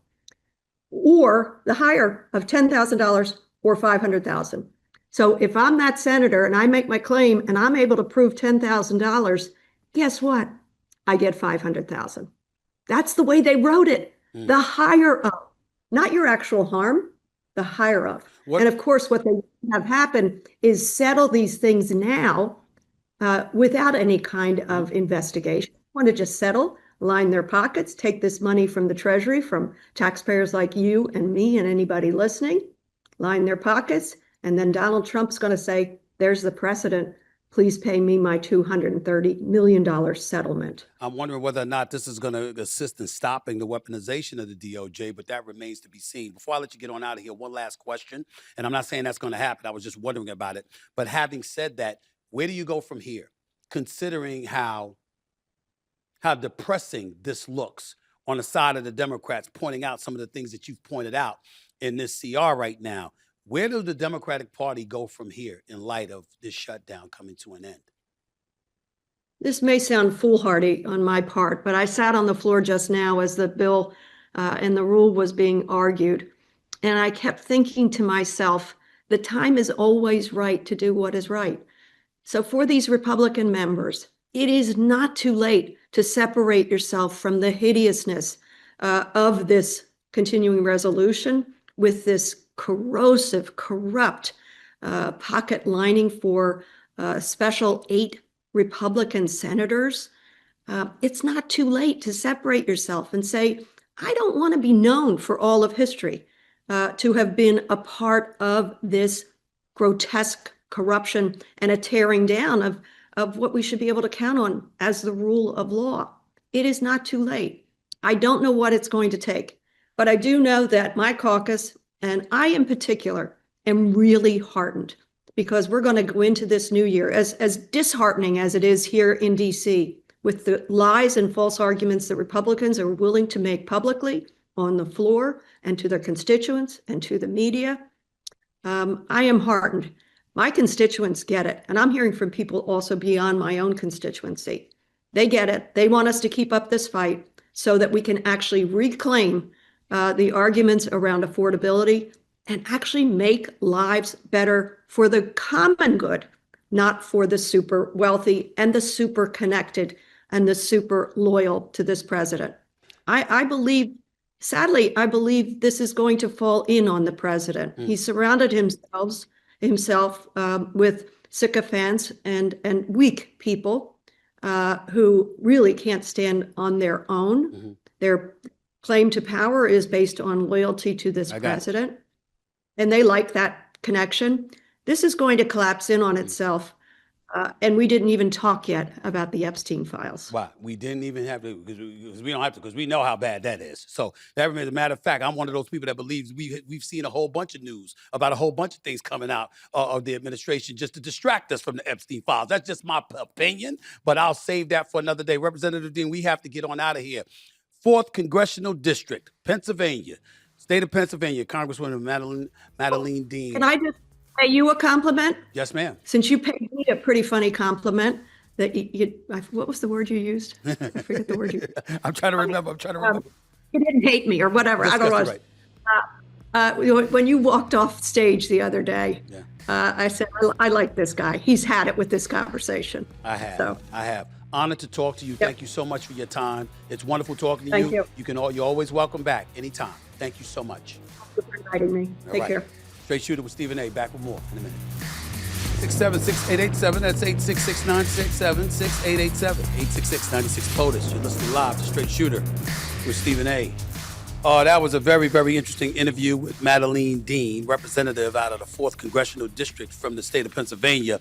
or the higher of $10,000 or $500,000. So if I'm that senator and I make my claim and I'm able to prove $10,000, guess what? I get $500,000. That's the way they wrote it. The higher of, not your actual harm, the higher of. What- And of course, what they have happen is settle these things now without any kind of investigation. Want to just settle, line their pockets, take this money from the Treasury, from taxpayers like you and me and anybody listening, line their pockets, and then Donald Trump's going to say, there's the precedent. Please pay me my $230 million settlement. I'm wondering whether or not this is going to assist in stopping the weaponization of the DOJ, but that remains to be seen. Before I let you get on out of here, one last question, and I'm not saying that's going to happen. I was just wondering about it. But having said that, where do you go from here, considering how depressing this looks on the side of the Democrats, pointing out some of the things that you've pointed out in this CR right now? Where does the Democratic Party go from here in light of this shutdown coming to an end? This may sound foolhardy on my part, but I sat on the floor just now as the bill and the rule was being argued. And I kept thinking to myself, the time is always right to do what is right. So for these Republican members, it is not too late to separate yourself from the hideousness of this continuing resolution with this corrosive, corrupt pocket lining for special 8 Republican senators. It's not too late to separate yourself and say, I don't want to be known for all of history to have been a part of this grotesque corruption and a tearing down of what we should be able to count on as the rule of law. It is not too late. I don't know what it's going to take, but I do know that my caucus, and I in particular, am really heartened because we're going to go into this new year, as disheartening as it is here in DC, with the lies and false arguments that Republicans are willing to make publicly on the floor and to their constituents and to the media. I am heartened. My constituents get it. And I'm hearing from people also beyond my own constituency. They get it. They want us to keep up this fight so that we can actually reclaim the arguments around affordability and actually make lives better for the common good, not for the super wealthy and the super connected and the super loyal to this president. I believe, sadly, I believe this is going to fall in on the president. He surrounded himself with sycophants and weak people who really can't stand on their own. Their claim to power is based on loyalty to this president, and they like that connection. This is going to collapse in on itself. And we didn't even talk yet about the Epstein files. Wow, we didn't even have to, because we don't have to, because we know how bad that is. So, as a matter of fact, I'm one of those people that believes we've seen a whole bunch of news about a whole bunch of things coming out of the administration just to distract us from the Epstein files. That's just my opinion, but I'll save that for another day. Representative Dean, we have to get on out of here. 4th Congressional District, Pennsylvania, state of Pennsylvania, Congresswoman Madeleine Dean. Can I just pay you a compliment? Yes, ma'am. Since you paid me a pretty funny compliment that what was the word you used? I forget the word you used. I'm trying to remember. You didn't hate me or whatever. I don't know. When you walked off stage the other day, I said, I like this guy. He's had it with this conversation. I have. So. I have. Honored to talk to you. Yep. Thank you so much for your time. It's wonderful talking to Thank you. You're always welcome back anytime. Thank you so much. Thank you for inviting me. Take care. Straight Shooter with Stephen A. Back with more in a minute. 676-887. That's 866-967-6887. 866-96 POTUS. You're listening live to Straight Shooter with Stephen A. That was a very, very interesting interview with Madeleine Dean, representative out of the 4th Congressional District from the state of Pennsylvania.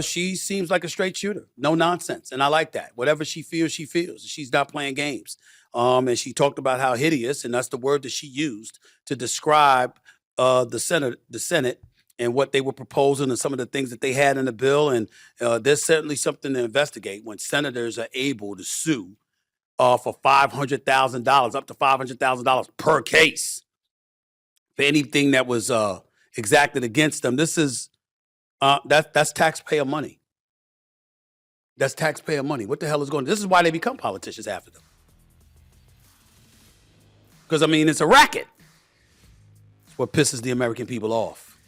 She seems like a straight shooter. No nonsense. And I like that. Whatever she feels, she feels. She's not playing games. And she talked about how hideous, and that's the word that she used to describe the Senate and what they were proposing and some of the things that they had in the bill. And there's certainly something to investigate when senators are able to sue for $500,000, up to $500,000 per case for anything that was exacted against them. This is that's taxpayer money. That's taxpayer money. What the hell is going on? This is why they become politicians after them. Because, I mean, it's a racket. It's what pisses the American people off.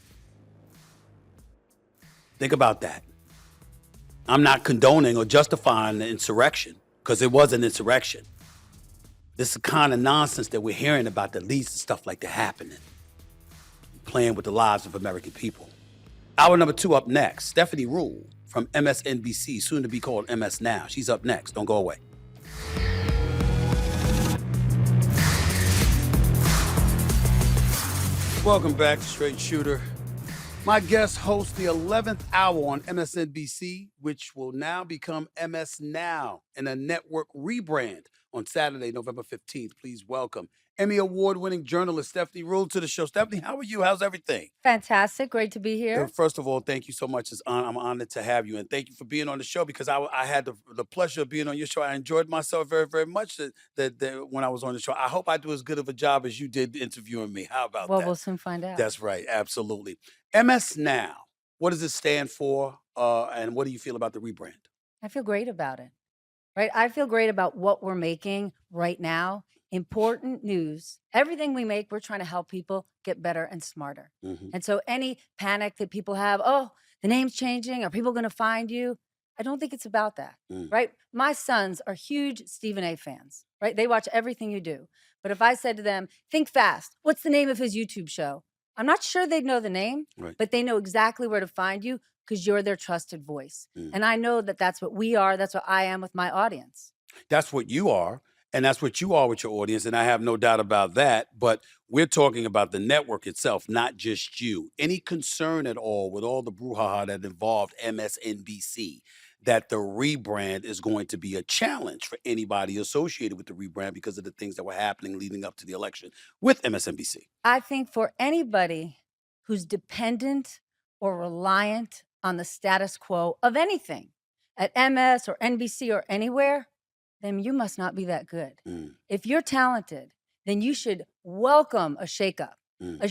Think about that. I'm not condoning or justifying the insurrection because it was an insurrection. This is the kind of nonsense that we're hearing about that leads to stuff like that happening. Playing with the lives of American people. Hour number 2 up next. Stephanie Ruhle from MSNBC, soon to be called MS Now. She's up next. Don't go away. Welcome back to Straight Shooter. My guest hosts the 11th hour on MSNBC, which will now become MS Now in a network rebrand on Saturday, November 15th. Please welcome Emmy Award-winning journalist Stephanie Ruhle to the show. Stephanie, how are you? How's everything? Fantastic. Great to be here. First of all, thank you so much. I'm honored to have you. And thank you for being on the show because I had the pleasure of being on your show. I enjoyed myself very, very much that when I was on the show. I hope I do as good of a job as you did interviewing me. How about that? Well, we'll soon find out. That's right. Absolutely. MS Now. What does it stand for? And what do you feel about the rebrand? I feel great about it. Right? I feel great about what we're making right now. Important news. Everything we make, we're trying to help people get better and smarter. Mm-hmm. And so any panic that people have, oh, the name's changing, are people going to find you? I don't think it's about that, right? My sons are huge Stephen A. fans, right? They watch everything you do. But if I said to them, think fast, what's the name of his YouTube show? I'm not sure they'd know the name, but they know exactly where to find you because you're their trusted voice. And I know that that's what we are. That's what I am with my audience. That's what you are. And that's what you are with your audience, and I have no doubt about that. But we're talking about the network itself, not just you. Any concern at all with all the brouhaha that involved MSNBC, that the rebrand is going to be a challenge for anybody associated with the rebrand because of the things that were happening leading up to the election with MSNBC? I think for anybody who's dependent or reliant on the status quo of anything at MS or NBC or anywhere, then you must not be that good. If you're talented, then you should welcome a shakeup.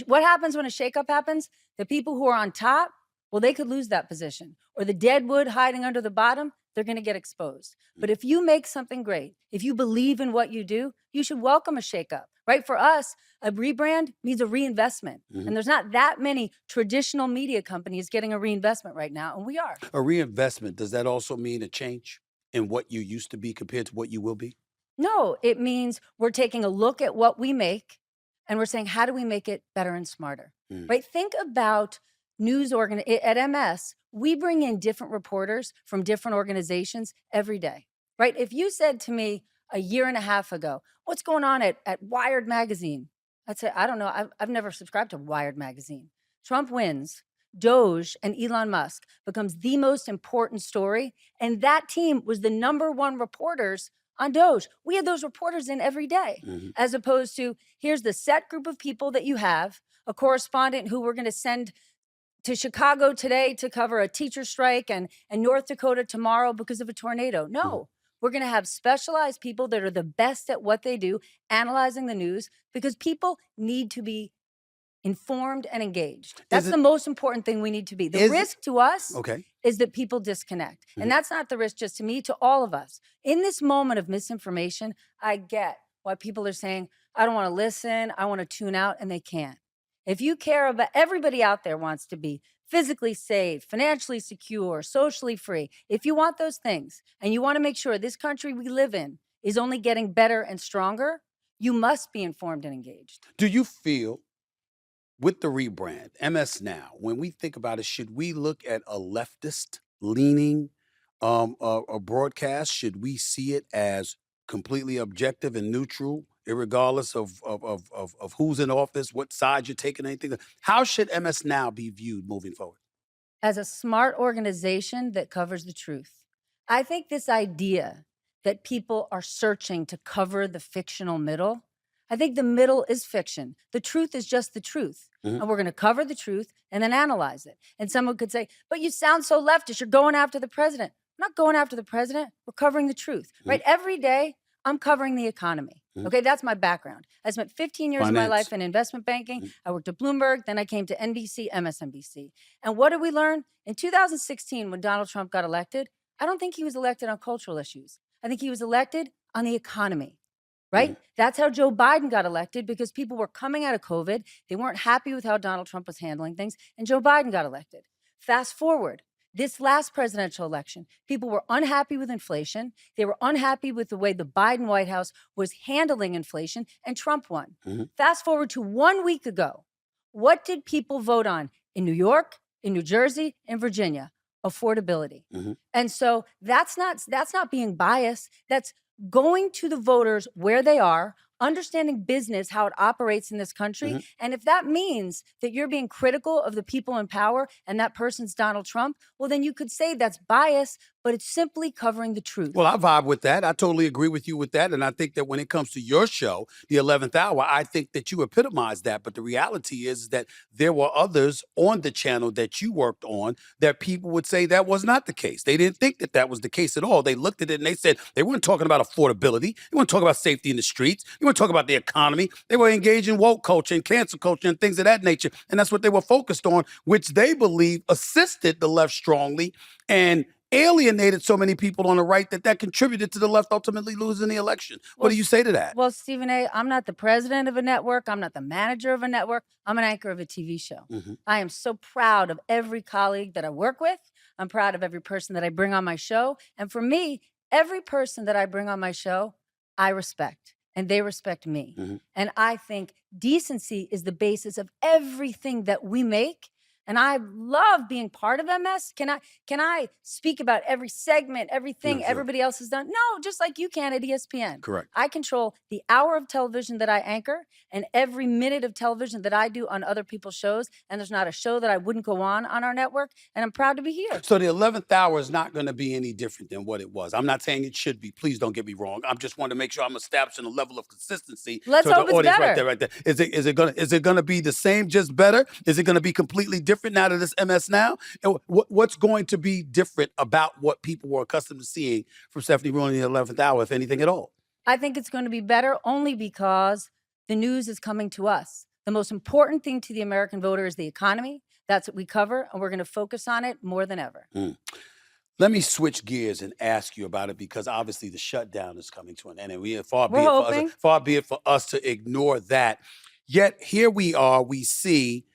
What happens when a shakeup happens? The people who are on top, well, they could lose that position. Or the dead wood hiding under the bottom, they're going to get exposed. But if you make something great, if you believe in what you do, you should welcome a shakeup, right? For us, a rebrand means a reinvestment. And there's not that many traditional media companies getting a reinvestment right now, and we are. A reinvestment, does that also mean a change in what you used to be compared to what you will be? No, it means we're taking a look at what we make and we're saying, how do we make it better and smarter? Right? Think about at MS, we bring in different reporters from different organizations every day. Right? If you said to me a year and a half ago, what's going on at Wired magazine? I'd say, I don't know. I've never subscribed to Wired magazine. Trump wins. Doge and Elon Musk becomes the most important story. And that team was the #1 reporters on Doge. We had those reporters in every day, as opposed to here's the set group of people that you have, a correspondent who we're going to send to Chicago today to cover a teacher strike and North Dakota tomorrow because of a tornado. No, we're going to have specialized people that are the best at what they do, analyzing the news, because people need to be informed and engaged. That's the most important thing we need to be. The risk to us is that people disconnect. And that's not the risk just to me, to all of us. In this moment of misinformation, I get why people are saying, I don't want to listen, I want to tune out, and they can't. If you care about, everybody out there wants to be physically safe, financially secure, socially free. If you want those things and you want to make sure this country we live in is only getting better and stronger, you must be informed and engaged. Do you feel with the rebrand, MS Now, when we think about it, should we look at a leftist leaning a broadcast? Should we see it as completely objective and neutral, irregardless of who's in office, what side you're taking, anything? How should MS Now be viewed moving forward? As a smart organization that covers the truth. I think this idea that people are searching to cover the fictional middle, I think the middle is fiction. The truth is just the truth. And we're going to cover the truth and then analyze it. And someone could say, but you sound so leftist. You're going after the president. I'm not going after the president. We're covering the truth, right? Every day, I'm covering the economy. Okay, that's my background. I spent 15 years of my life in investment banking. I worked at Bloomberg. Then I came to NBC, MSNBC. And what did we learn? In 2016, when Donald Trump got elected, I don't think he was elected on cultural issues. I think he was elected on the economy. Right? That's how Joe Biden got elected, because people were coming out of COVID. They weren't happy with how Donald Trump was handling things, and Joe Biden got elected. Fast forward, this last presidential election, people were unhappy with inflation. They were unhappy with the way the Biden White House was handling inflation, and Trump won. Fast forward to 1 week ago. What did people vote on in New York, in New Jersey, in Virginia? Affordability. And so that's not being biased. That's going to the voters where they are, understanding business, how it operates in this country. And if that means that you're being critical of the people in power and that person's Donald Trump, well, then you could say that's bias, but it's simply covering the truth. Well, I vibe with that. I totally agree with you with that. And I think that when it comes to your show, The 11th Hour, I think that you epitomize that. But the reality is that there were others on the channel that you worked on that people would say that was not the case. They didn't think that that was the case at all. They looked at it and they said they weren't talking about affordability. They weren't talking about safety in the streets. They weren't talking about the economy. They were engaged in woke culture and cancer culture and things of that nature. And that's what they were focused on, which they believe assisted the left strongly and alienated so many people on the right that contributed to the left ultimately losing the election. What do you say to that? Well, Stephen A., I'm not the president of a network. I'm not the manager of a network. I'm an anchor of a TV show. I am so proud of every colleague that I work with. I'm proud of every person that I bring on my show. And for me, every person that I bring on my show, I respect. And they respect me. And I think decency is the basis of everything that we make. And I love being part of MS. Can I speak about every segment, everything everybody else has done? No, just like you can at ESPN. Correct. I control the hour of television that I anchor and every minute of television that I do on other people's shows. And there's not a show that I wouldn't go on our network. And I'm proud to be here. So the 11th hour is not going to be any different than what it was. I'm not saying it should be. Please don't get me wrong. I'm just wanting to make sure I'm establishing a level of consistency. Let's hope the it's audience better. right there. Is it going to be the same, just better? Is it going to be completely different now that it's MS Now? And what's going to be different about what people were accustomed to seeing from Stephanie Ruhle in the 11th hour, if anything at all? I think it's going to be better only because the news is coming to us. The most important thing to the American voter is the economy. That's what we cover, and we're going to focus on it more than ever. Let me switch gears and ask you about it, because obviously the shutdown is coming to an end, and far be it for us to ignore that. Yet here we are, we see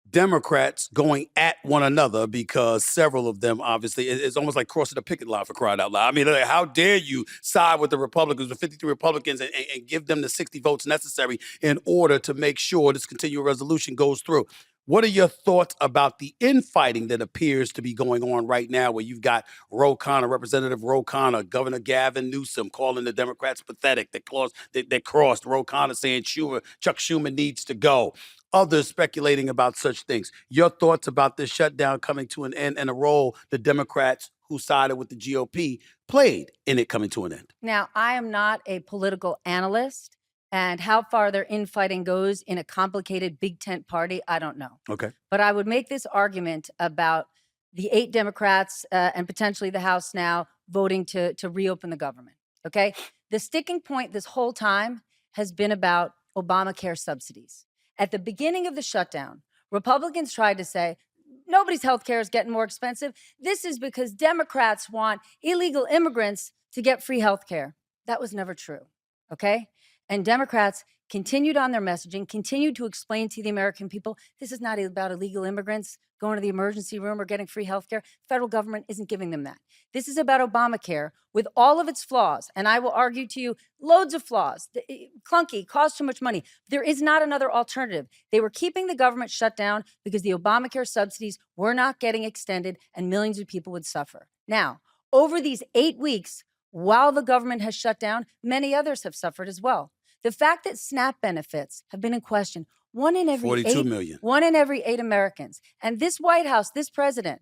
Democrats going at one another because several of them, obviously, it's almost like crossing the picket line, for crying out loud. I mean, like, how dare you side with the Republicans, the 53 Republicans, and give them the 60 votes necessary in order to make sure this continuing resolution goes through? What are your thoughts about the infighting that appears to be going on right now, where you've got Representative Ro Khanna, Governor Gavin Newsom calling the Democrats pathetic, that crossed Ro Khanna saying Chuck Schumer needs to go, others speculating about such things. Your thoughts about this shutdown coming to an end and the role the Democrats who sided with the GOP played in it coming to an end? Now, I am not a political analyst, and how far their infighting goes in a complicated big tent party, I don't know. Okay. But I would make this argument about the 8 Democrats and potentially the House now voting to reopen the government. Okay. The sticking point this whole time has been about Obamacare subsidies. At the beginning of the shutdown, Republicans tried to say, nobody's health care is getting more expensive. This is because Democrats want illegal immigrants to get free health care. That was never true. Okay. And Democrats continued on their messaging, continued to explain to the American people, this is not about illegal immigrants going to the emergency room or getting free health care. Federal government isn't giving them that. This is about Obamacare with all of its flaws. And I will argue to you, loads of flaws, clunky, costs too much money. There is not another alternative. They were keeping the government shut down because the Obamacare subsidies were not getting extended and millions of people would suffer. Now, over these 8 weeks, while the government has shut down, many others have suffered as well. The fact that SNAP benefits have been in question, 1 in every 42 million. 1 in every 8 Americans. And this White House, this president,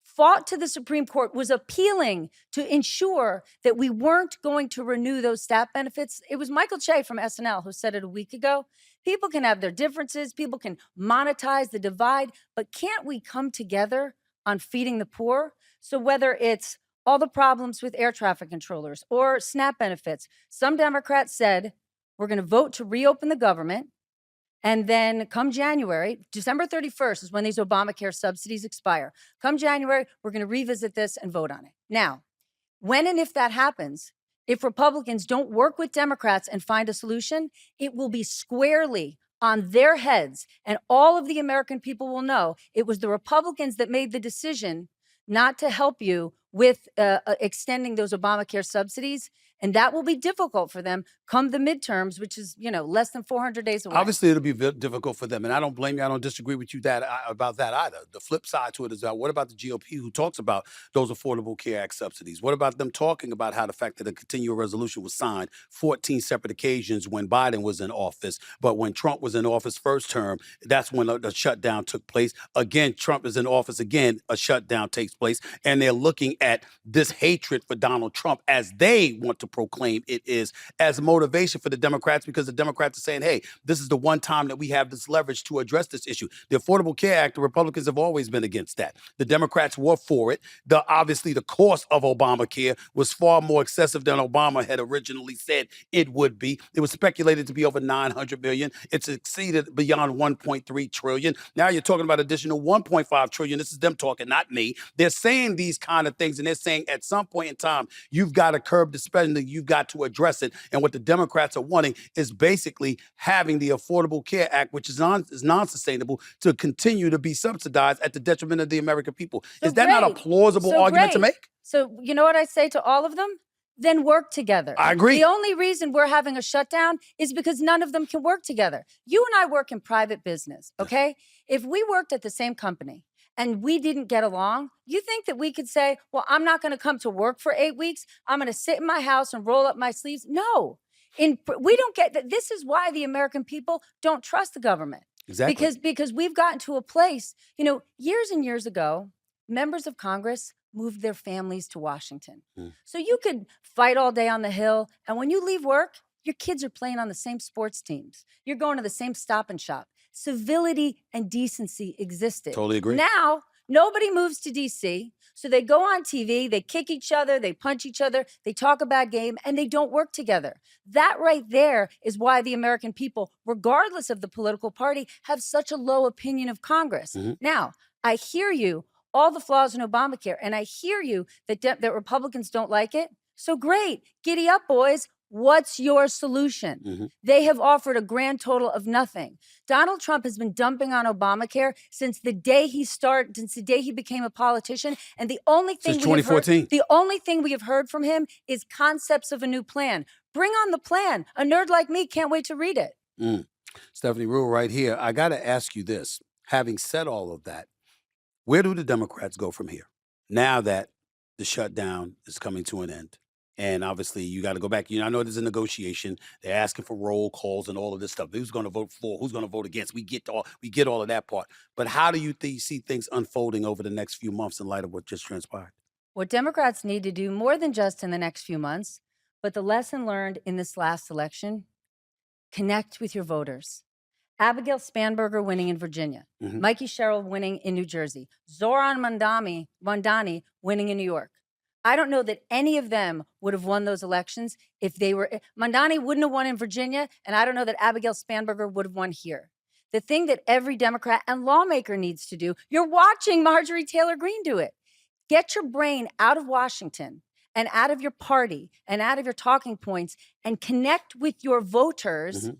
fought to the Supreme Court, was appealing to ensure that we weren't going to renew those SNAP benefits. It was Michael Che from SNL who said it a week ago. People can have their differences, people can monetize the divide, but can't we come together on feeding the poor? So whether it's all the problems with air traffic controllers or SNAP benefits, some Democrats said, we're going to vote to reopen the government. And then come January, December 31st is when these Obamacare subsidies expire. Come January, we're going to revisit this and vote on it. Now, when and if that happens, if Republicans don't work with Democrats and find a solution, it will be squarely on their heads. And all of the American people will know it was the Republicans that made the decision not to help you with extending those Obamacare subsidies. And that will be difficult for them come the midterms, which is, less than 400 days away. Obviously, it'll be difficult for them. And I don't blame you. I don't disagree with you about that either. The flip side to it is, what about the GOP who talks about those Affordable Care Act subsidies? What about them talking about how the fact that a continuing resolution was signed 14 separate occasions when Biden was in office, but when Trump was in office first term, that's when the shutdown took place. Again, Trump is in office again, a shutdown takes place. And they're looking at this hatred for Donald Trump, as they want to proclaim it is, as motivation for the Democrats, because the Democrats are saying, hey, this is the one time that we have this leverage to address this issue. The Affordable Care Act, the Republicans have always been against that. The Democrats were for it. Obviously, the cost of Obamacare was far more excessive than Obama had originally said it would be. It was speculated to be over $900 billion. It's exceeded beyond $1.3 trillion. Now you're talking about additional $1.5 trillion. This is them talking, not me. They're saying these kind of things, and they're saying at some point in time, you've got to curb the spending, you've got to address it. And what the Democrats are wanting is basically having the Affordable Care Act, which is non-sustainable, to continue to be subsidized at the detriment of the American people. So is that not a plausible argument to make? So you know what I say to all of them? Then work together. I agree. The only reason we're having a shutdown is because none of them can work together. You and I work in private business, okay? If we worked at the same company and we didn't get along, you think that we could say, well, I'm not going to come to work for 8 weeks. I'm going to sit in my house and roll up my sleeves. No, we don't get that. This is why the American people don't trust the government. Exactly. Because we've gotten to a place, years and years ago, members of Congress moved their families to Washington. So you could fight all day on the Hill. And when you leave work, your kids are playing on the same sports teams. You're going to the same Stop and Shop. Civility and decency existed. Totally agree. Now, nobody moves to DC. So they go on TV, they kick each other, they punch each other, they talk a bad game, and they don't work together. That right there is why the American people, regardless of the political party, have such a low opinion of Congress. Now, I hear you, all the flaws in Obamacare, and I hear you that Republicans don't like it. So great, giddy up, boys. What's your solution? They have offered a grand total of nothing. Donald Trump has been dumping on Obamacare since the day he became a politician. And the only thing Since 2014. the only thing we have heard from him is concepts of a new plan. Bring on the plan. A nerd like me can't wait to read it. Stephanie Ruhle right here. I got to ask you this. Having said all of that, where do the Democrats go from here? Now that the shutdown is coming to an end. And obviously, you got to go back. I know there's a negotiation. They're asking for roll calls and all of this stuff. Who's going to vote for? Who's going to vote against? We get all of that part. But how do you see things unfolding over the next few months in light of what just transpired? What Democrats need to do more than just in the next few months, but the lesson learned in this last election, connect with your voters. Abigail Spanberger winning in Virginia, Mikey Sherrill winning in New Jersey, Zohran Mamdani winning in New York. I don't know that any of them would have won those elections if Mamdani wouldn't have won in Virginia, and I don't know that Abigail Spanberger would have won here. The thing that every Democrat and lawmaker needs to do, you're watching Marjorie Taylor Greene do it. Get your brain out of Washington and out of your party and out of your talking points and connect with your voters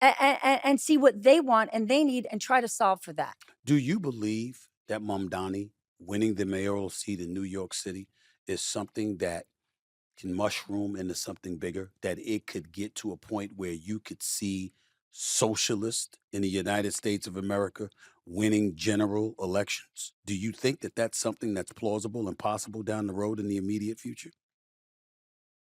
and see what they want and they need and try to solve for that. Do you believe that Mamdani winning the mayoral seat in New York City is something that can mushroom into something bigger, that it could get to a point where you could see socialists in the United States of America winning general elections? Do you think that that's something that's plausible and possible down the road in the immediate future?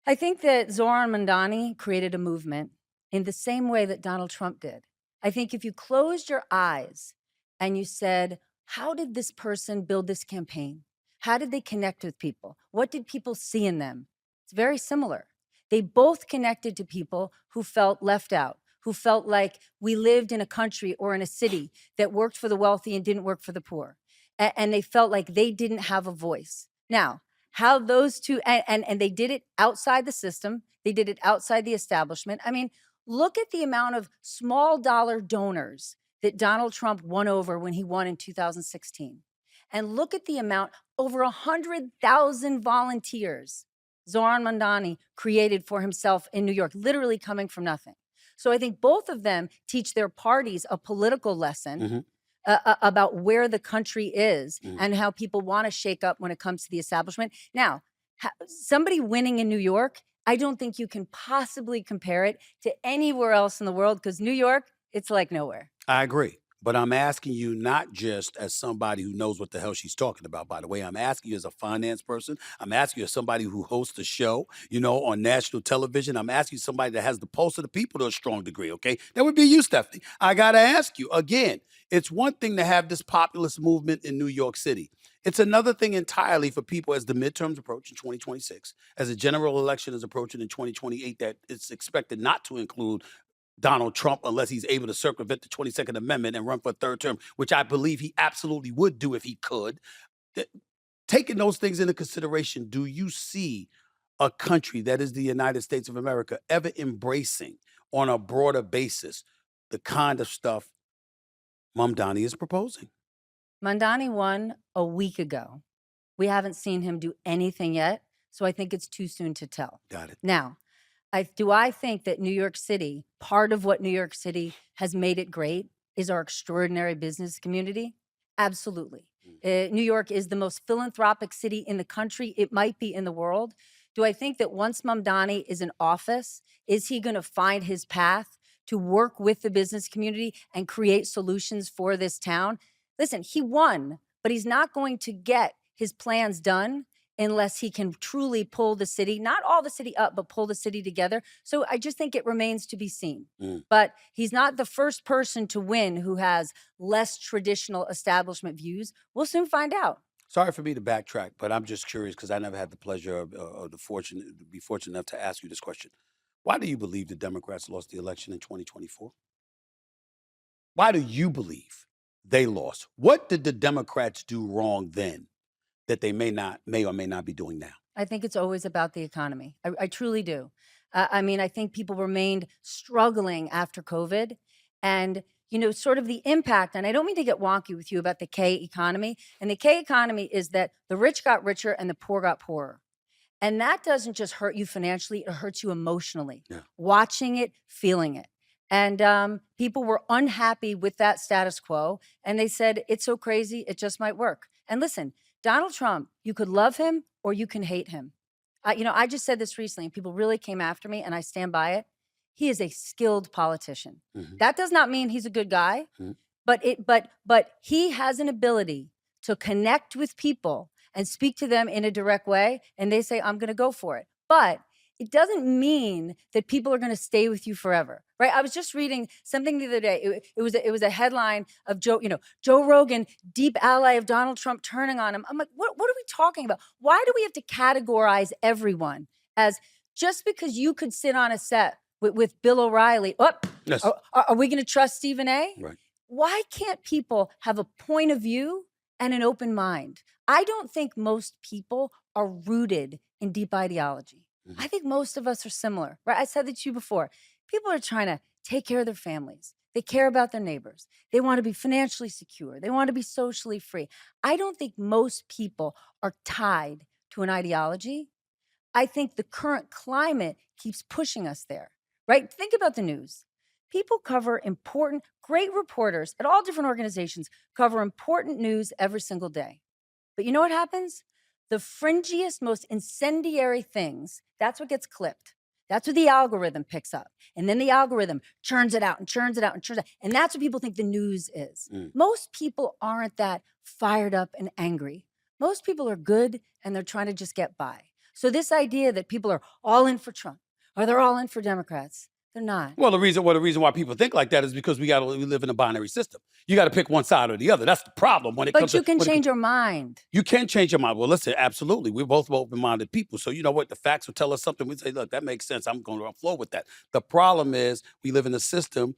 I think that Zohran Mamdani created a movement in the same way that Donald Trump did. I think if you closed your eyes and you said, how did this person build this campaign? How did they connect with people? What did people see in them? It's very similar. They both connected to people who felt left out, who felt like we lived in a country or in a city that worked for the wealthy and didn't work for the poor. And they felt like they didn't have a voice. Now, how those two, and they did it outside the system. They did it outside the establishment. I mean, look at the amount of small dollar donors that Donald Trump won over when he won in 2016. And look at the amount, over 100,000 volunteers Zohran Mamdani created for himself in New York, literally coming from nothing. So I think both of them teach their parties a political lesson about where the country is and how people want to shake up when it comes to the establishment. Now, somebody winning in New York, I don't think you can possibly compare it to anywhere else in the world, because New York, it's like nowhere. I agree. But I'm asking you not just as somebody who knows what the hell she's talking about, by the way. I'm asking you as a finance person. I'm asking you as somebody who hosts a show, on national television. I'm asking you somebody that has the pulse of the people to a strong degree, okay? That would be you, Stephanie. I got to ask you, again, it's one thing to have this populist movement in New York City. It's another thing entirely for people as the midterms approach in 2026, as a general election is approaching in 2028 that it's expected not to include Donald Trump unless he's able to circumvent the 22nd Amendment and run for a third term, which I believe he absolutely would do if he could. Taking those things into consideration, do you see a country that is the United States of America ever embracing on a broader basis the kind of stuff Mamdani is proposing? Mamdani won a week ago. We haven't seen him do anything yet, so I think it's too soon to tell. Got it. Now, I think that New York City, part of what New York City has made it great is our extraordinary business community? Absolutely. New York is the most philanthropic city in the country. It might be in the world. Do I think that once Mamdani is in office, is he going to find his path to work with the business community and create solutions for this town? Listen, he won, but he's not going to get his plans done unless he can truly pull the city, not all the city up, but pull the city together. So I just think it remains to be seen. But he's not the first person to win who has less traditional establishment views. We'll soon find out. Sorry for me to backtrack, but I'm just curious because I never had the pleasure of be fortunate enough to ask you this question. Why do you believe the Democrats lost the election in 2024? Why do you believe they lost? What did the Democrats do wrong then that they may or may not be doing now? I think it's always about the economy. I truly do. I mean, I think people remained struggling after COVID, and sort of the impact, and I don't mean to get wonky with you about the K economy, and the K economy is that the rich got richer and the poor got poorer. And that doesn't just hurt you financially, it hurts you emotionally. Yeah. Watching it, feeling it. And people were unhappy with that status quo. And they said, it's so crazy, it just might work. And listen, Donald Trump, you could love him or you can hate him. I just said this recently and people really came after me and I stand by it. He is a skilled politician. That does not mean he's a good guy, but he has an ability to connect with people and speak to them in a direct way. And they say, I'm going to go for it. But it doesn't mean that people are going to stay with you forever, right? I was just reading something the other day. It was a headline of Joe Rogan, deep ally of Donald Trump, turning on him. I'm like, what are we talking about? Why do we have to categorize everyone as just because you could sit on a set with Bill O'Reilly? Yes. Are we going to trust Stephen A? Right. Why can't people have a point of view and an open mind? I don't think most people are rooted in deep ideology. I think most of us are similar, right? I said that to you before. People are trying to take care of their families. They care about their neighbors. They want to be financially secure. They want to be socially free. I don't think most people are tied to an ideology. I think the current climate keeps pushing us there, right? Think about the news. People cover important, great reporters at all different organizations cover important news every single day. But you know what happens? The fringiest, most incendiary things, that's what gets clipped. That's what the algorithm picks up. And then the algorithm churns it out and churns it out and churns it out. And that's what people think the news is. Most people aren't that fired up and angry. Most people are good and they're trying to just get by. So this idea that people are all in for Trump or they're all in for Democrats, they're not. Well, the reason why people think like that is because we live in a binary system. You got to pick one side or the other. That's the problem when it comes to. But you can change your mind. You can change your mind. Well, listen, absolutely. We're both open-minded people. So you know what? The facts will tell us something. We say, look, that makes sense. I'm going to flow with that. The problem is we live in a system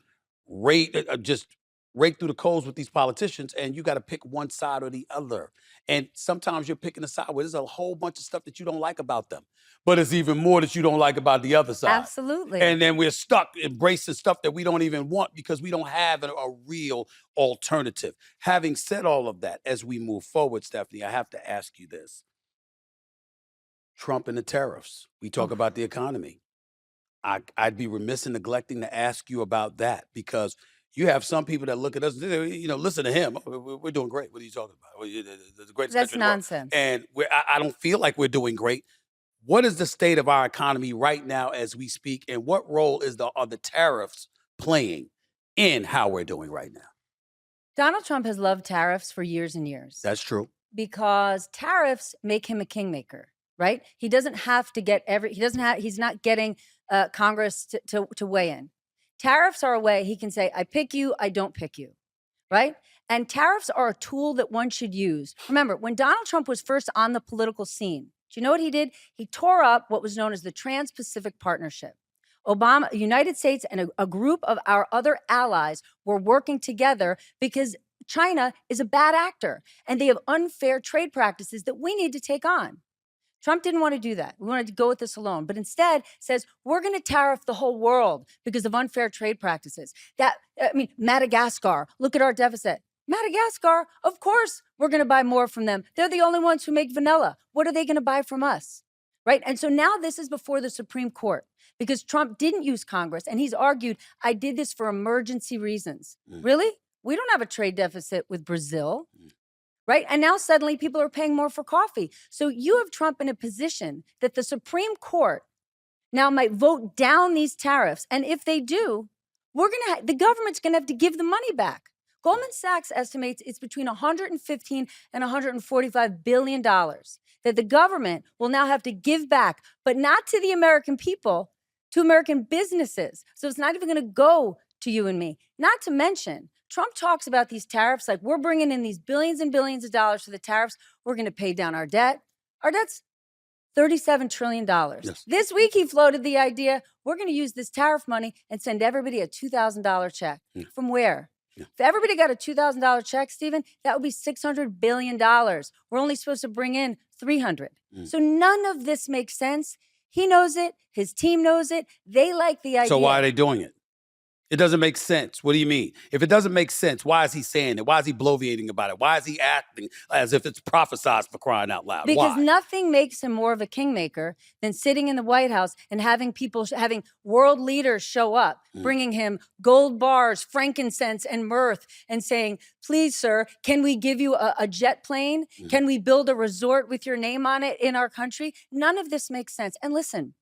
just rake through the coals with these politicians, and you got to pick one side or the other. And sometimes you're picking a side where there's a whole bunch of stuff that you don't like about them, but it's even more that you don't like about the other side. Absolutely. And then we're stuck embracing stuff that we don't even want because we don't have a real alternative. Having said all of that, as we move forward, Stephanie, I have to ask you this. Trump and the tariffs. We talk about the economy. I'd be remiss in neglecting to ask you about that because you have some people that look at us, listen to him. We're doing great. What are you talking about? The greatest That's country in the world. nonsense. And I don't feel like we're doing great. What is the state of our economy right now as we speak? And what role are the tariffs playing in how we're doing right now? Donald Trump has loved tariffs for years and years. That's true. Because tariffs make him a kingmaker, right? He doesn't have to get he's not getting Congress to weigh in. Tariffs are a way he can say, I pick you, I don't pick you, right? And tariffs are a tool that one should use. Remember, when Donald Trump was first on the political scene, do you know what he did? He tore up what was known as the Trans-Pacific Partnership. Obama, the United States, and a group of our other allies were working together because China is a bad actor and they have unfair trade practices that we need to take on. Trump didn't want to do that. We wanted to go with this alone, but instead says, we're going to tariff the whole world because of unfair trade practices. Madagascar, look at our deficit. Madagascar, of course, we're going to buy more from them. They're the only ones who make vanilla. What are they going to buy from us? Right? And so now this is before the Supreme Court because Trump didn't use Congress and he's argued, I did this for emergency reasons. Really? We don't have a trade deficit with Brazil. Right? And now suddenly people are paying more for coffee. So you have Trump in a position that the Supreme Court now might vote down these tariffs. And if they do, the government's going to have to give the money back. Goldman Sachs estimates it's between $115 and $145 billion that the government will now have to give back, but not to the American people, to American businesses. So it's not even going to go to you and me. Not to mention, Trump talks about these tariffs like we're bringing in these billions and billions of dollars for the tariffs. We're going to pay down our debt. Our debt's $37 trillion. Yes. This week, he floated the idea, we're going to use this tariff money and send everybody a $2,000 check. From where? If everybody got a $2,000 check, Stephen, that would be $600 billion. We're only supposed to bring in $300. So none of this makes sense. He knows it. His team knows it. They like the idea. So why are they doing it? It doesn't make sense. What do you mean? If it doesn't make sense, why is he saying it? Why is he bloviating about it? Why is he acting as if it's prophesized, for crying out loud? Because Why? nothing makes him more of a kingmaker than sitting in the White House and having people, having world leaders show up, bringing him gold bars, frankincense, and mirth, and saying, please, sir, can we give you a jet plane? Can we build a resort with your name on it in our country? None of this makes sense. And listen,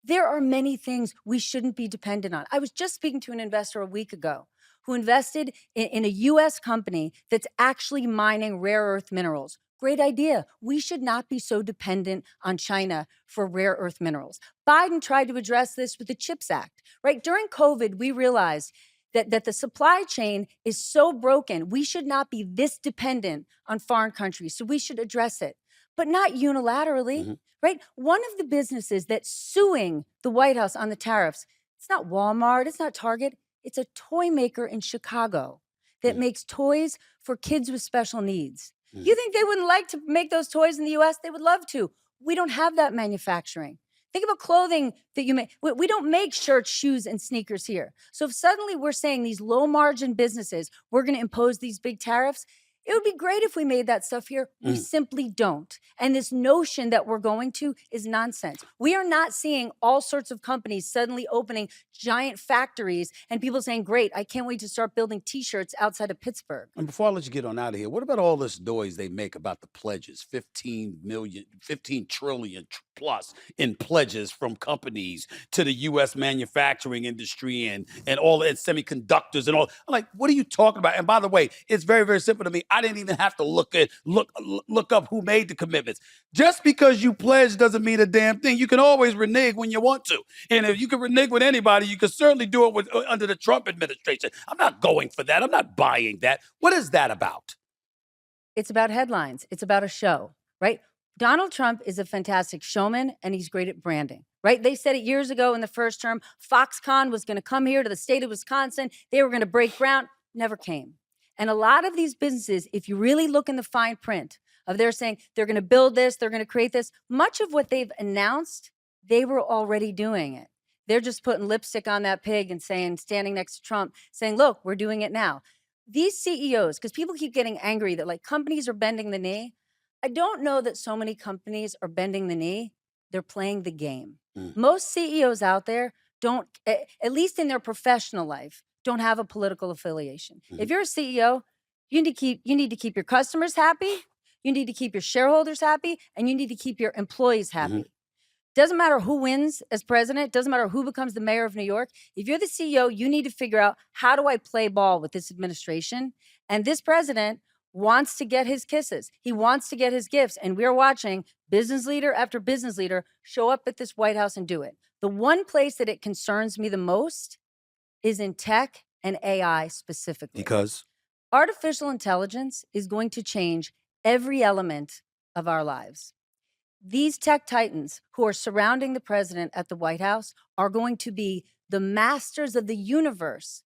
there are many things we shouldn't be dependent on. I was just speaking to an investor a week ago who invested in a U.S. company that's actually mining rare earth minerals. Great idea. We should not be so dependent on China for rare earth minerals. Biden tried to address this with the CHIPS Act, right? During COVID, we realized that the supply chain is so broken. We should not be this dependent on foreign countries. So we should address it, but not unilaterally. Right? One of the businesses that's suing the White House on the tariffs, it's not Walmart, it's not Target, it's a toy maker in Chicago that makes toys for kids with special needs. You think they wouldn't like to make those toys in the US? They would love to. We don't have that manufacturing. Think about clothing that you make. We don't make shirts, shoes, and sneakers here. So if suddenly we're saying these low margin businesses, we're going to impose these big tariffs, it would be great if we made that stuff here. We simply don't. And this notion that we're going to is nonsense. We are not seeing all sorts of companies suddenly opening giant factories and people saying, great, I can't wait to start building T-shirts outside of Pittsburgh. And before I let you get on out of here, what about all this noise they make about the pledges? 15 trillion plus in pledges from companies to the U.S. manufacturing industry and all and semiconductors and all. I'm like, what are you talking about? And by the way, it's very, very simple to me. I didn't even have to look up who made the commitments. Just because you pledge doesn't mean a damn thing. You can always renege when you want to. And if you can renege with anybody, you can certainly do it with under the Trump administration. I'm not going for that. I'm not buying that. What is that about? It's about headlines. It's about a show, right? Donald Trump is a fantastic showman and he's great at branding, right? They said it years ago in the first term, Foxconn was going to come here to the state of Wisconsin. They were going to break ground. Never came. And a lot of these businesses, if you really look in the fine print of they're saying they're going to build this, they're going to create this, much of what they've announced, they were already doing it. They're just putting lipstick on that pig and saying, standing next to Trump, saying, look, we're doing it now. These CEOs, because people keep getting angry that like companies are bending the knee. I don't know that so many companies are bending the knee. They're playing the game. Most CEOs out there don't, at least in their professional life, don't have a political affiliation. If you're a CEO, you need to keep your customers happy, you need to keep your shareholders happy, and you need to keep your employees happy. Doesn't matter who wins as president, doesn't matter who becomes the mayor of New York. If you're the CEO, you need to figure out, how do I play ball with this administration? And this president wants to get his kisses. He wants to get his gifts. And we're watching business leader after business leader show up at this White House and do it. The one place that it concerns me the most is in tech and AI specifically. Because artificial intelligence is going to change every element of our lives. These tech titans who are surrounding the president at the White House are going to be the masters of the universe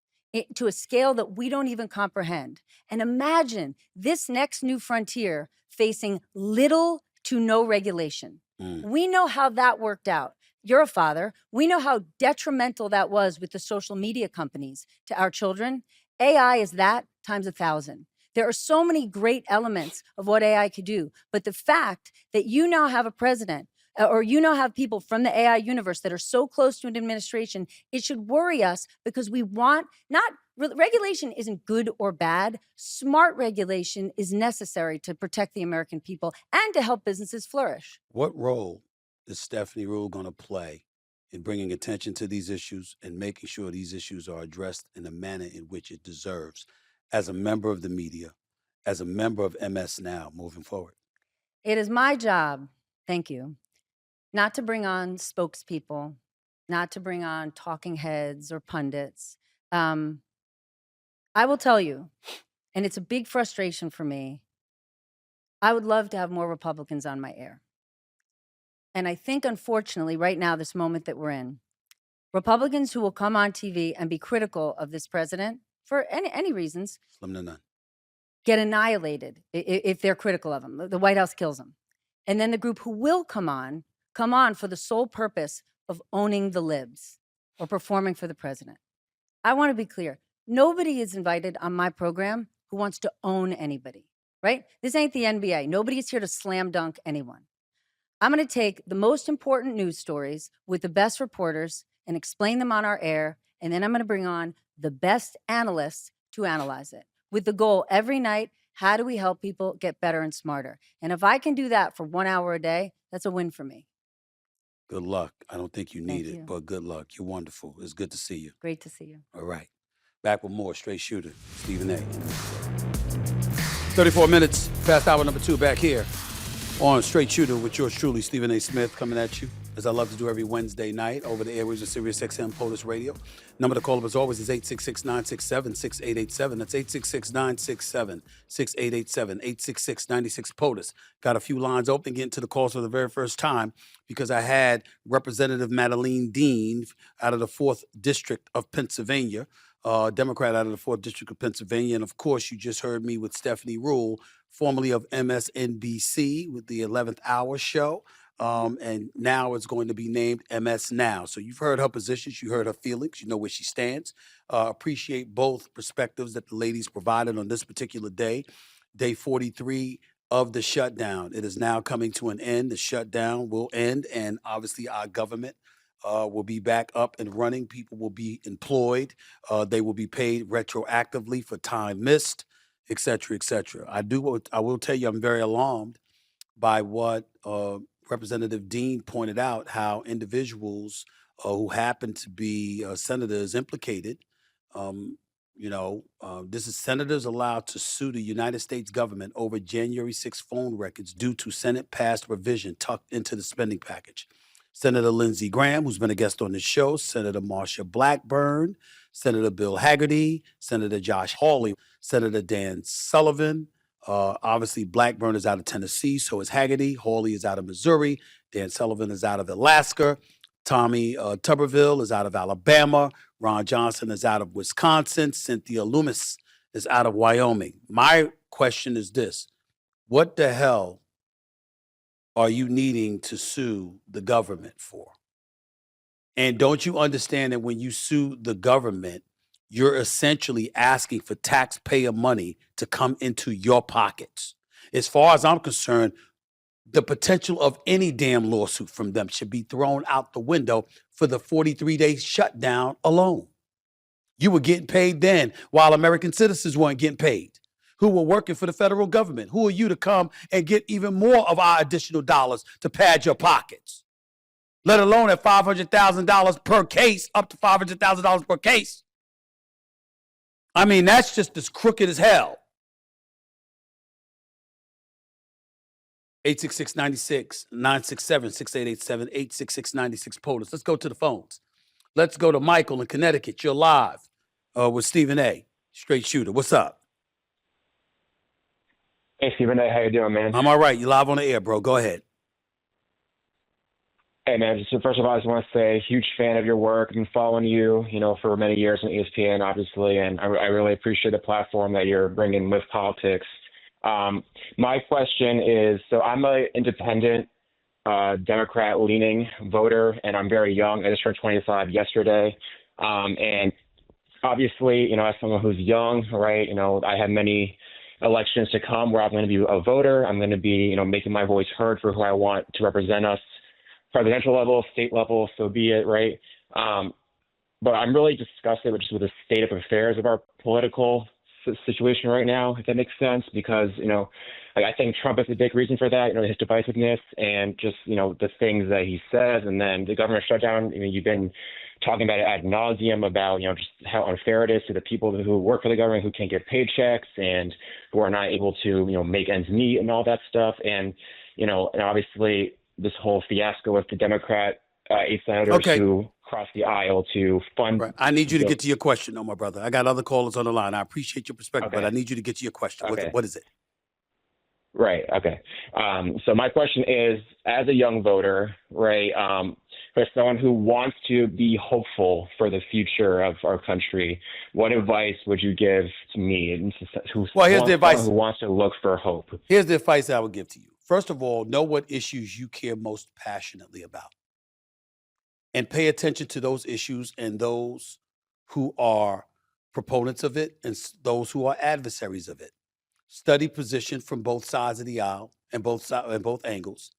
to a scale that we don't even comprehend. And imagine this next new frontier facing little to no regulation. We know how that worked out. You're a father. We know how detrimental that was with the social media companies to our children. AI is that times 1,000. There are so many great elements of what AI could do. But the fact that you now have a president or you now have people from the AI universe that are so close to an administration, it should worry us because we want regulation isn't good or bad. Smart regulation is necessary to protect the American people and to help businesses flourish. what role is Stephanie Ruhle going to play in bringing attention to these issues and making sure these issues are addressed in a manner in which it deserves as a member of the media, as a member of MS Now moving forward? It is my job, thank you, not to bring on spokespeople, not to bring on talking heads or pundits. I will tell you, and it's a big frustration for me, I would love to have more Republicans on my air. And I think, unfortunately, right now, this moment that we're in, Republicans who will come on TV and be critical of this president for any reasons Slim to none. get annihilated if they're critical of him. The White House kills him. And then the group who will come on for the sole purpose of owning the libs or performing for the president. I want to be clear. Nobody is invited on my program who wants to own anybody, right? This ain't the NBA. Nobody is here to slam dunk anyone. I'm going to take the most important news stories with the best reporters and explain them on our air. And then I'm going to bring on the best analysts to analyze it with the goal every night. How do we help people get better and smarter? And if I can do that for 1 hour a day, that's a win for me. Good luck. I don't think you need Thank it, you. but good luck. You're wonderful. It's good to see you. Great to see you. All right. Back with more Straight Shooter, Stephen A. 34 minutes past hour number 2 back here on Straight Shooter with yours truly, Stephen A. Smith, coming at you, as I love to do every Wednesday night over the airwaves of Sirius XM POTUS Radio. Number to call up as always is 866-967-6887. That's 866-967-6887, 866-96 POTUS. Got a few lines open, getting to the calls for the very first time because I had Representative Madeleine Dean out of the 4th District of Pennsylvania, Democrat out of the 4th District of Pennsylvania. And of course, you just heard me with Stephanie Ruhle, formerly of MSNBC with the 11th Hour show. And now it's going to be named MS Now. So you've heard her positions, you heard her feelings, you know where she stands. Appreciate both perspectives that the ladies provided on this particular day, day 43 of the shutdown. It is now coming to an end. The shutdown will end, and obviously our government will be back up and running. People will be employed. They will be paid retroactively for time missed, et cetera, et cetera. I will tell you, I'm very alarmed by what Representative Dean pointed out, how individuals who happen to be senators implicated, this is senators allowed to sue the United States government over January 6 phone records due to Senate passed revision tucked into the spending package. Senator Lindsey Graham, who's been a guest on the show, Senator Marsha Blackburn, Senator Bill Hagerty, Senator Josh Hawley, Senator Dan Sullivan. Obviously, Blackburn is out of Tennessee, so is Hagerty. Hawley is out of Missouri. Dan Sullivan is out of Alaska. Tommy Tuberville is out of Alabama. Ron Johnson is out of Wisconsin. Cynthia Loomis is out of Wyoming. My question is this: what the hell are you needing to sue the government for? And don't you understand that when you sue the government, you're essentially asking for taxpayer money to come into your pockets? As far as I'm concerned, the potential of any damn lawsuit from them should be thrown out the window for the 43-day shutdown alone. You were getting paid then while American citizens weren't getting paid, who were working for the federal government. Who are you to come and get even more of our additional dollars to pad your pockets? Let alone at $500,000 per case, up to $500,000 per case. I mean, that's just as crooked as hell. 866-96-967-6887, 866-96 POTUS. Let's go to the phones. Let's go to Michael in Connecticut. You're live with Stephen A. Straight Shooter. What's up? Hey, Stephen A. How you doing, man? I'm all right. You're live on the air, bro. Go ahead. Hey, man. So first of all, I just want to say, huge fan of your work. I've been following you, for many years on ESPN, obviously, and I really appreciate the platform that you're bringing with politics. My question is, so I'm an independent, Democrat-leaning voter, and I'm very young. I just turned 25 yesterday. And obviously, as someone who's young, right, I have many elections to come where I'm going to be a voter. I'm going to be, making my voice heard for who I want to represent us, presidential level, state level, so be it, right? But I'm really disgusted with the state of affairs of our political situation right now, if that makes sense, because, I think Trump is a big reason for that, his divisiveness and just, the things that he says. And then the government shutdown, you've been talking about it ad nauseum about, just how unfair it is to the people who work for the government, who can't get paychecks and who are not able to, make ends meet and all that stuff. And, and obviously this whole fiasco with the Democrat 8 senators who crossed the aisle to fund. Right. I need you to get to your question, my brother. I got other callers on the line. I appreciate your perspective, but I need you to get to your question. What is it? Right. Okay. So my question is, as a young voter, right, for someone who wants to be hopeful for the future of our country, what advice would you give to me? Here's the advice. Who wants to look for hope? Here's the advice I would give to you. First of all, know what issues you care most passionately about, and pay attention to those issues and those who are proponents of it and those who are adversaries of it. Study position from both sides of the aisle and both angles,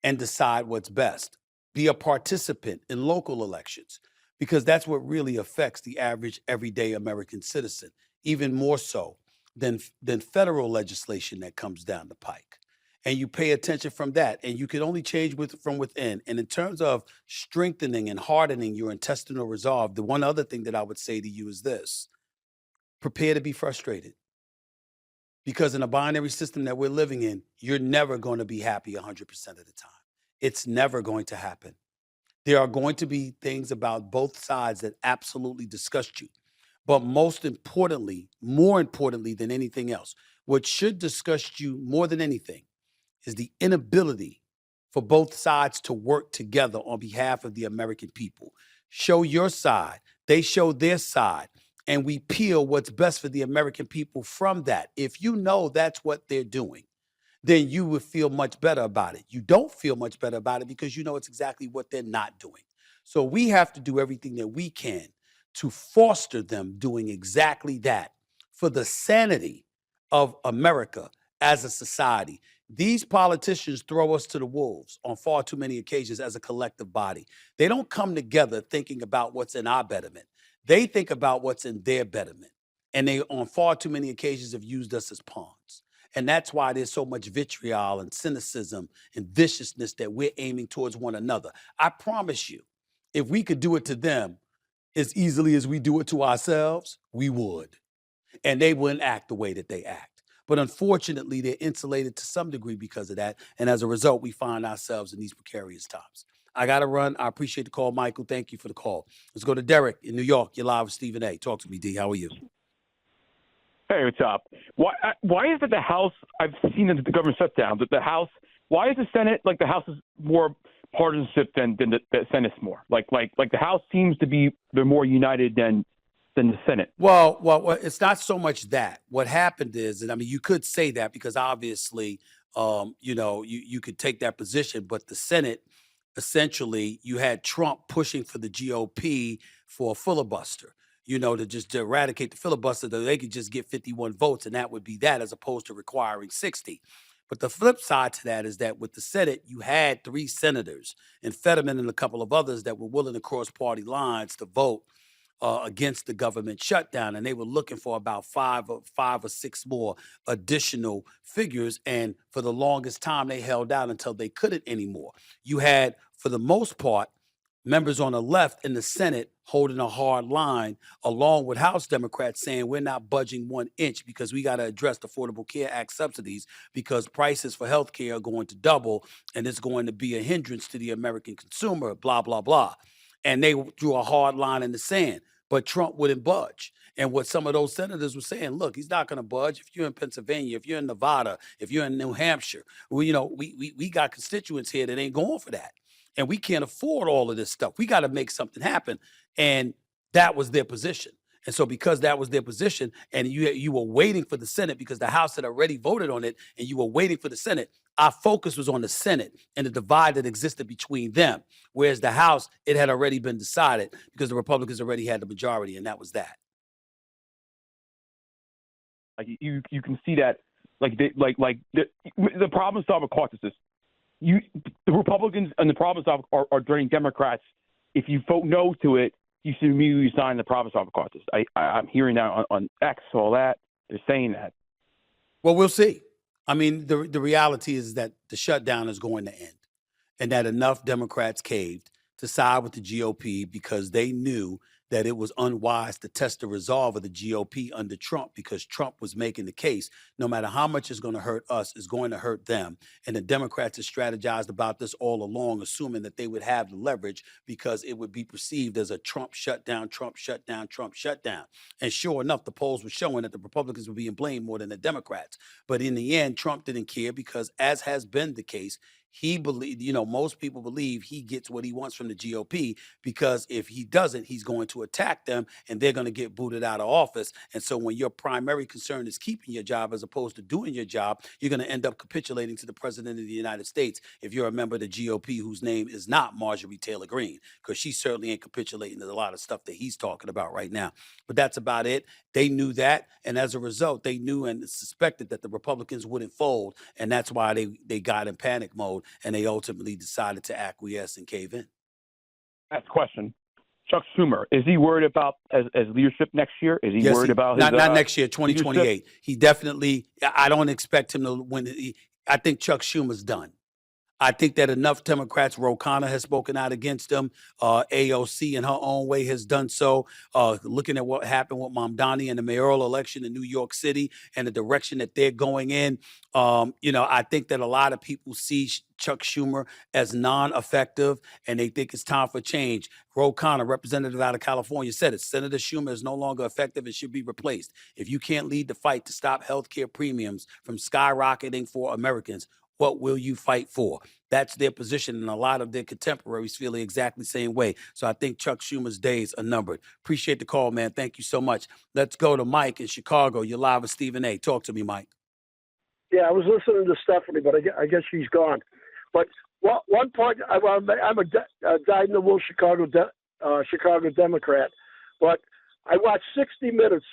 and decide what's best. Be a participant in local elections, because that's what really affects the average everyday American citizen, even more so than federal legislation that comes down the pike. And you pay attention from that, and you can only change from within. And in terms of strengthening and hardening your intestinal resolve, the one other thing that I would say to you is this: prepare to be frustrated. Because in a binary system that we're living in, you're never going to be happy 100% of the time. It's never going to happen. There are going to be things about both sides that absolutely disgust you. But most importantly, more importantly than anything else, what should disgust you more than anything is the inability for both sides to work together on behalf of the American people. Show your side, they show their side, and we peel what's best for the American people from that. If you know that's what they're doing, then you would feel much better about it. You don't feel much better about it because you know it's exactly what they're not doing. So we have to do everything that we can to foster them doing exactly that for the sanity of America as a society. These politicians throw us to the wolves on far too many occasions as a collective body. They don't come together thinking about what's in our betterment. They think about what's in their betterment. And they, on far too many occasions, have used us as pawns. And that's why there's so much vitriol and cynicism and viciousness that we're aiming towards one another. I promise you, if we could do it to them as easily as we do it to ourselves, we would. And they wouldn't act the way that they act. But unfortunately, they're insulated to some degree because of that. And as a result, we find ourselves in these precarious times. I got to run. I appreciate the call, Michael. Thank you for the call. Let's go to Derek in New York. You're live with Stephen A. Talk to me, D. How are you? Hey, what's up? Why is it the House, I've seen the government shutdown, that the House, why is the Senate, like the House is more partisanship than the Senate's more? Like the House seems to be, they're more united than the Senate. Well, it's not so much that. What happened is, and I mean, you could say that because obviously, you could take that position, but the Senate, essentially, you had Trump pushing for the GOP for a filibuster, to just eradicate the filibuster, that they could just get 51 votes, and that would be that, as opposed to requiring 60. But the flip side to that is that with the Senate, you had 3 senators and Fetterman and a couple of others that were willing to cross party lines to vote against the government shutdown, and they were looking for about five or six more additional figures. And for the longest time, they held out until they couldn't anymore. You had, for the most part, members on the left in the Senate holding a hard line, along with House Democrats saying we're not budging 1 inch because we got to address the Affordable Care Act subsidies because prices for health care are going to double and it's going to be a hindrance to the American consumer, blah, blah, blah. And they drew a hard line in the sand, but Trump wouldn't budge. And what some of those senators were saying, look, he's not going to budge. If you're in Pennsylvania, if you're in Nevada, if you're in New Hampshire, we got constituents here that ain't going for that. And we can't afford all of this stuff. We got to make something happen. And that was their position. And so because that was their position, and you were waiting for the Senate because the House had already voted on it, and you were waiting for the Senate, our focus was on the Senate and the divide that existed between them. Whereas the House, it had already been decided because the Republicans already had the majority, and that was that. Like you can see that, the problem solving caucus is the Republicans and the problem solving are joining Democrats. If you vote no to it, you should immediately sign the problem solving caucus. I'm hearing that on X, all that. They're saying that. Well, we'll see. I mean, the reality is that the shutdown is going to end, and that enough Democrats caved to side with the GOP because they knew that it was unwise to test the resolve of the GOP under Trump, because Trump was making the case, no matter how much it's going to hurt us, it's going to hurt them. And the Democrats have strategized about this all along, assuming that they would have the leverage because it would be perceived as a Trump shutdown, Trump shutdown, Trump shutdown. And sure enough, the polls were showing that the Republicans were being blamed more than the Democrats. But in the end, Trump didn't care because, as has been the case, He believe, most people believe he gets what he wants from the GOP, because if he doesn't, he's going to attack them and they're going to get booted out of office. And so when your primary concern is keeping your job as opposed to doing your job, you're going to end up capitulating to the president of the United States if you're a member of the GOP whose name is not Marjorie Taylor Greene, because she certainly ain't capitulating to a lot of stuff that he's talking about right now. But that's about it. They knew that. And as a result, they knew and suspected that the Republicans wouldn't fold. And that's why they got in panic mode and they ultimately decided to acquiesce and cave in. That's the question. Chuck Schumer, is he worried about as leadership next year? Is he worried about his not next year, 2028. leadership? He definitely, I don't expect him to win. I think Chuck Schumer's done. I think that enough Democrats, Ro Khanna has spoken out against him. AOC in her own way has done so. Looking at what happened with Mamdani in the mayoral election in New York City and the direction that they're going in, I think that a lot of people see Chuck Schumer as non-effective and they think it's time for change. Ro Khanna, representative out of California, said it. Senator Schumer is no longer effective and should be replaced. If you can't lead the fight to stop healthcare premiums from skyrocketing for Americans, what will you fight for? That's their position, and a lot of their contemporaries feel the exactly same way. So I think Chuck Schumer's days are numbered. Appreciate the call, man. Thank you so much. Let's go to Mike in Chicago. You're live with Stephen A. Talk to me, Mike. Yeah, I was listening to Stephanie, but I guess she's gone. But one point, I'm a dyed-in-the-wool Chicago Democrat, but I watched 60 Minutes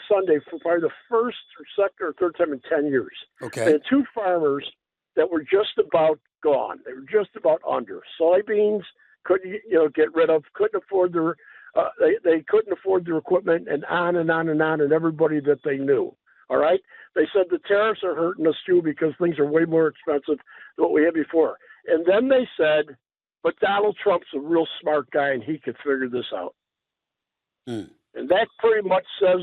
Sunday for probably the first or second or third time in 10 years. Okay. And two farmers that were just about gone. They were just about under. Soybeans couldn't, get rid of, couldn't afford their, they couldn't afford their equipment, and on and on and on, and everybody that they knew. All right. They said the tariffs are hurting us too because things are way more expensive than what we had before. And then they said, but Donald Trump's a real smart guy and he could figure this out. And that pretty much says,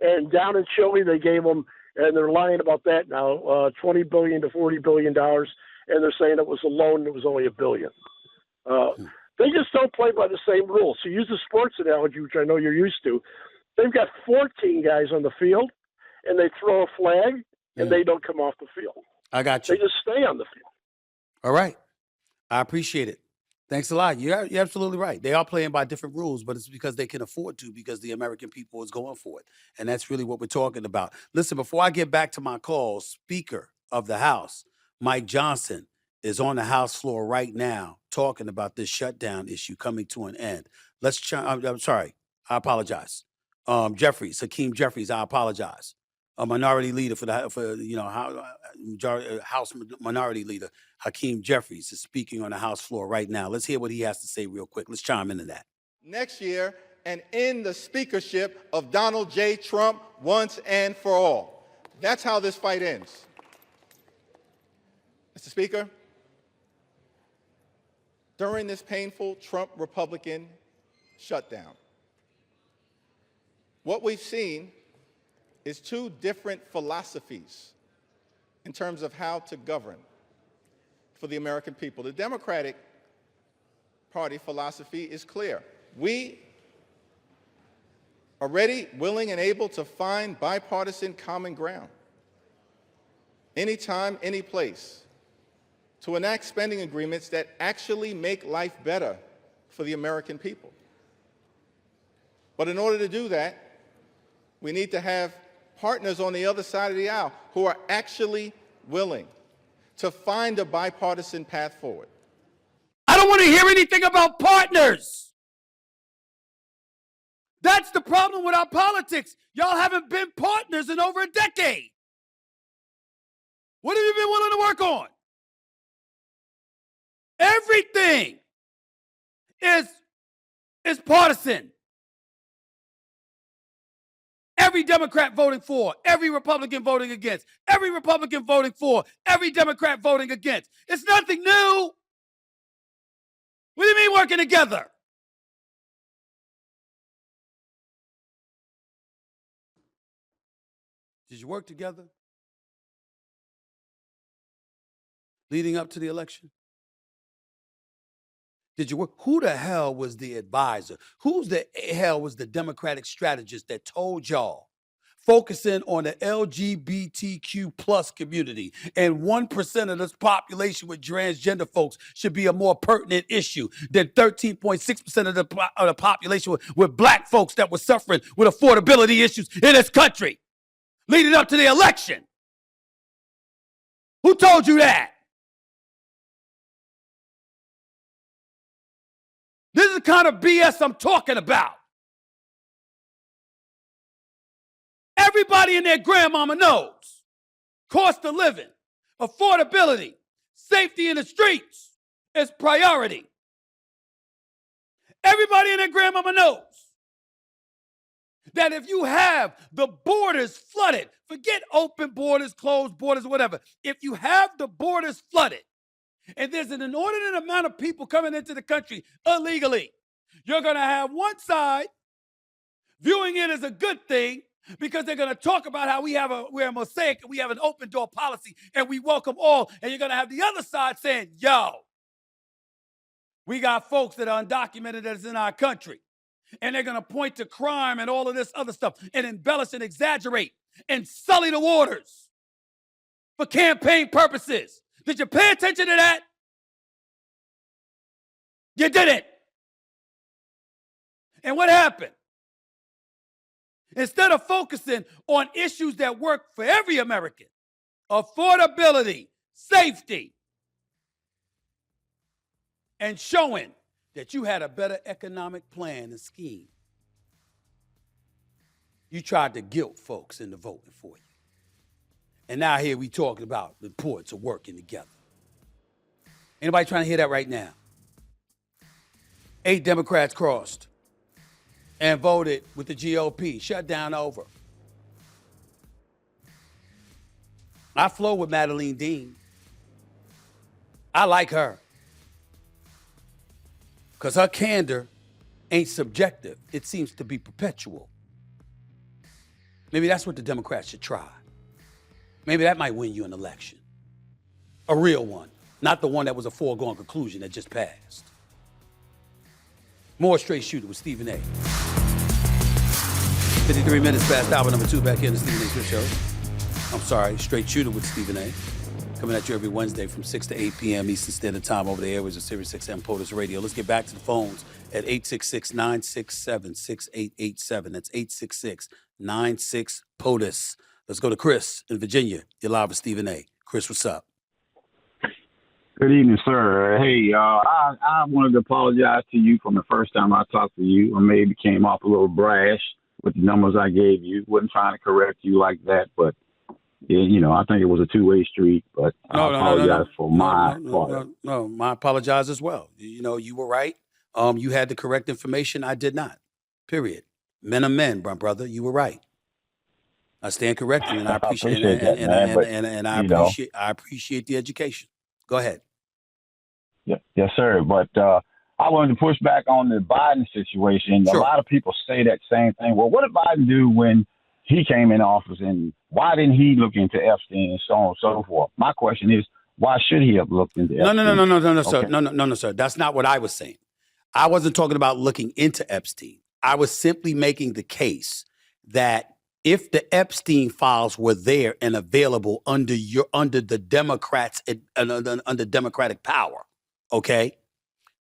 and down in Chile, they gave them, and they're lying about that now, $20 billion to $40 billion, and they're saying it was a loan and it was only $1 billion. They just don't play by the same rules. So use the sports analogy, which I know you're used to. They've got 14 guys on the field, and they throw a flag, and they don't come off the field. I got you. They just stay on the field. All right. I appreciate it. Thanks a lot. You're absolutely right. They are playing by different rules, but it's because they can afford to, because the American people is going for it. And that's really what we're talking about. Listen, before I get back to my calls, Speaker of the House, Mike Johnson, is on the House floor right now talking about this shutdown issue coming to an end. I'm sorry. I apologize. Hakeem Jeffries, I apologize. A minority leader House Minority Leader Hakeem Jeffries is speaking on the House floor right now. Let's hear what he has to say real quick. Let's chime into that. Next year, and end the speakership of Donald J. Trump once and for all. That's how this fight ends. Mr. Speaker, during this painful Trump Republican shutdown, what we've seen is two different philosophies in terms of how to govern for the American people. The Democratic Party philosophy is clear. We are ready, willing, and able to find bipartisan common ground anytime, any place, to enact spending agreements that actually make life better for the American people. But in order to do that, we need to have partners on the other side of the aisle who are actually willing to find a bipartisan path forward. I don't want to hear anything about partners. That's the problem with our politics. Y'all haven't been partners in over a decade. What have you been willing to work on? Everything is partisan. Every Democrat voting for, every Republican voting against, every Republican voting for, every Democrat voting against. It's nothing new. What do you mean working together? Did you work together leading up to the election? Did you work? Who the hell was the advisor? Who's the hell was the Democratic strategist that told y'all focusing on the LGBTQ plus community, and 1% of this population with transgender folks should be a more pertinent issue than 13.6% of the population with black folks that were suffering with affordability issues in this country leading up to the election. Who told you that? This is the kind of BS I'm talking about. Everybody and their grandmama knows cost of living, affordability, safety in the streets is priority. Everybody and their grandmama knows that if you have the borders flooded, forget open borders, closed borders, whatever. If you have the borders flooded and there's an inordinate amount of people coming into the country illegally, you're going to have one side viewing it as a good thing because they're going to talk about how we're a mosaic and we have an open door policy and we welcome all. And you're going to have the other side saying, yo, we got folks that are undocumented that's in our country. And they're going to point to crime and all of this other stuff and embellish and exaggerate and sully the waters for campaign purposes. Did you pay attention to that? You didn't. And what happened? Instead of focusing on issues that work for every American, affordability, safety, and showing that you had a better economic plan and scheme, you tried to guilt folks into voting for you. And now here we talking about the importance of working together. Anybody trying to hear that right now? 8 Democrats crossed and voted with the GOP. Shut down over. I flow with Madeleine Dean. I like her. Because her candor ain't subjective. It seems to be perpetual. Maybe that's what the Democrats should try. Maybe that might win you an election. A real one. Not the one that was a foregone conclusion that just passed. More Straight Shooter with Stephen A. 53 minutes past hour number 2 back here in the Stephen A. Smith Show. I'm sorry, Straight Shooter with Stephen A. Coming at you every Wednesday from 6 to 8 p.m. Eastern Standard Time over the airways of Sirius XM POTUS Radio. Let's get back to the phones at 866-967-6887. That's 866-96-POTUS. Let's go to Chris in Virginia. You're live with Stephen A. Chris, what's up? Good evening, sir. Hey, I wanted to apologize to you from the first time I talked to you. I maybe came off a little brash with the numbers I gave you. Wasn't trying to correct you like that, but you know, I think it was a two-way street. But I apologize for my part. No, I apologize as well. You know, you were right. You had the correct information. I did not. Period. Men are men, brother. You were right. I stand corrected, and I appreciate it. I appreciate the education. Go ahead. Yeah, yes, sir. But I wanted to push back on the Biden situation. Sure. A lot of people say that same thing. Well, what did Biden do when he came in office, and why didn't he look into Epstein and so on and so forth? My question is, why should he have looked into Epstein? No, sir. No, sir. That's not what I was saying. I wasn't talking about looking into Epstein. I was simply making the case that if the Epstein files were there and available under the Democrats under Democratic power, okay,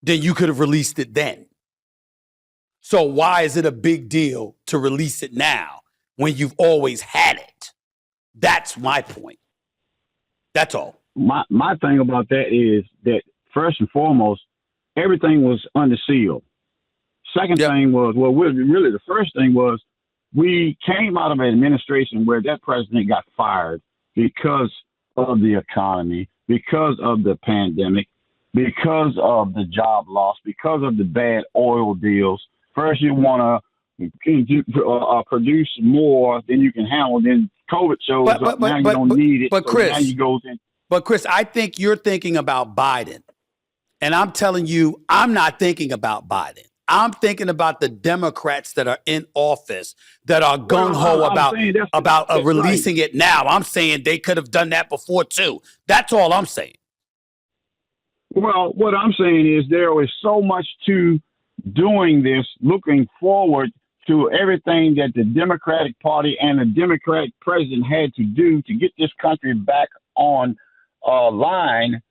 then you could have released it then. So why is it a big deal to release it now when you've always had it? That's my point. That's all. My thing about that is that first and foremost, everything was under seal. Second thing was, really the first thing was, we came out of an administration where that president got fired because of the economy, because of the pandemic, because of the job loss, because of the bad oil deals. First, you want to produce more than you can handle. Then COVID shows up. Now you don't need it. But so Chris, now you go in. But Chris, I think you're thinking about Biden. And I'm telling you, I'm not thinking about Biden. I'm thinking about the Democrats that are in office that are gung-ho about releasing it now. I'm saying they could have done that before, too. That's all I'm saying. Well, what I'm saying is there is so much to doing this, looking forward to everything that the Democratic Party and the Democratic president had to do to get this country back on line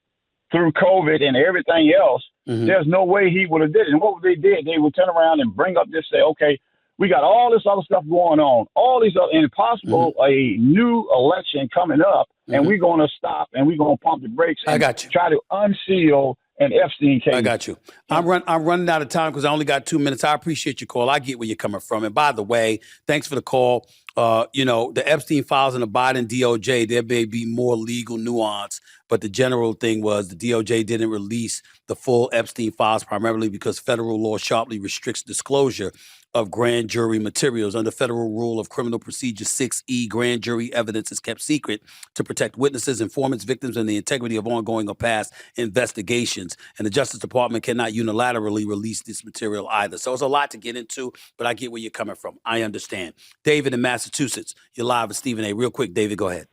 through COVID and everything else, there's no way he would have did it. And what they did, they would turn around and bring up this, say, okay, we got all this other stuff going on, all these other, and possible a new election coming up, and we're going to stop and we're going to pump the brakes and try to unseal an Epstein case. I got you. I'm running out of time because I only got 2 minutes. I appreciate your call. I get where you're coming from. And by the way, thanks for the call. The Epstein files in the Biden DOJ, there may be more legal nuance, but the general thing was the DOJ didn't release the full Epstein files primarily because federal law sharply restricts disclosure of grand jury materials. Under Federal Rule of Criminal Procedure 6E, grand jury evidence is kept secret to protect witnesses, informants, victims, and the integrity of ongoing or past investigations. And the Justice Department cannot unilaterally release this material either. So it's a lot to get into, but I get where you're coming from. I understand. David in Massachusetts, you're live with Stephen A. Real quick, David, go ahead.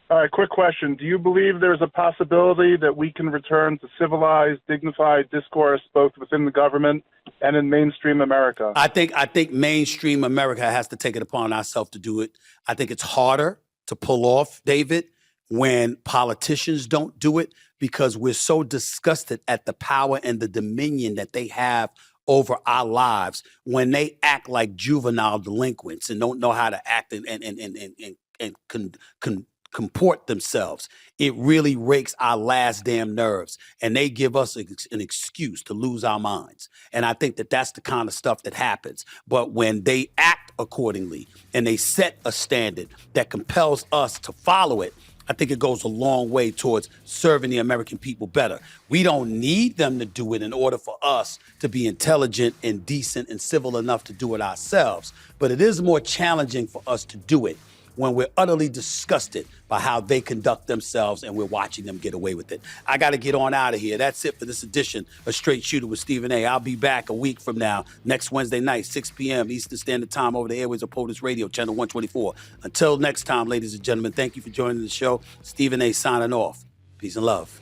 All right, quick question. Do you believe there's a possibility that we can return to civilized, dignified discourse both within the government and in mainstream America? I think mainstream America has to take it upon ourselves to do it. I think it's harder to pull off, David, when politicians don't do it because we're so disgusted at the power and the dominion that they have over our lives when they act like juvenile delinquents and don't know how to act and comport themselves. It really rakes our last damn nerves, and they give us an excuse to lose our minds. And I think that that's the kind of stuff that happens. But when they act accordingly and they set a standard that compels us to follow it, I think it goes a long way towards serving the American people better. We don't need them to do it in order for us to be intelligent and decent and civil enough to do it ourselves. But it is more challenging for us to do it when we're utterly disgusted by how they conduct themselves and we're watching them get away with it. I got to get on out of here. That's it for this edition of Straight Shooter with Stephen A. I'll be back a week from now, next Wednesday night, 6 p.m. Eastern Standard Time over the airways of POTUS Radio, channel 124. Until next time, ladies and gentlemen, thank you for joining the show. Stephen A. signing off. Peace and love.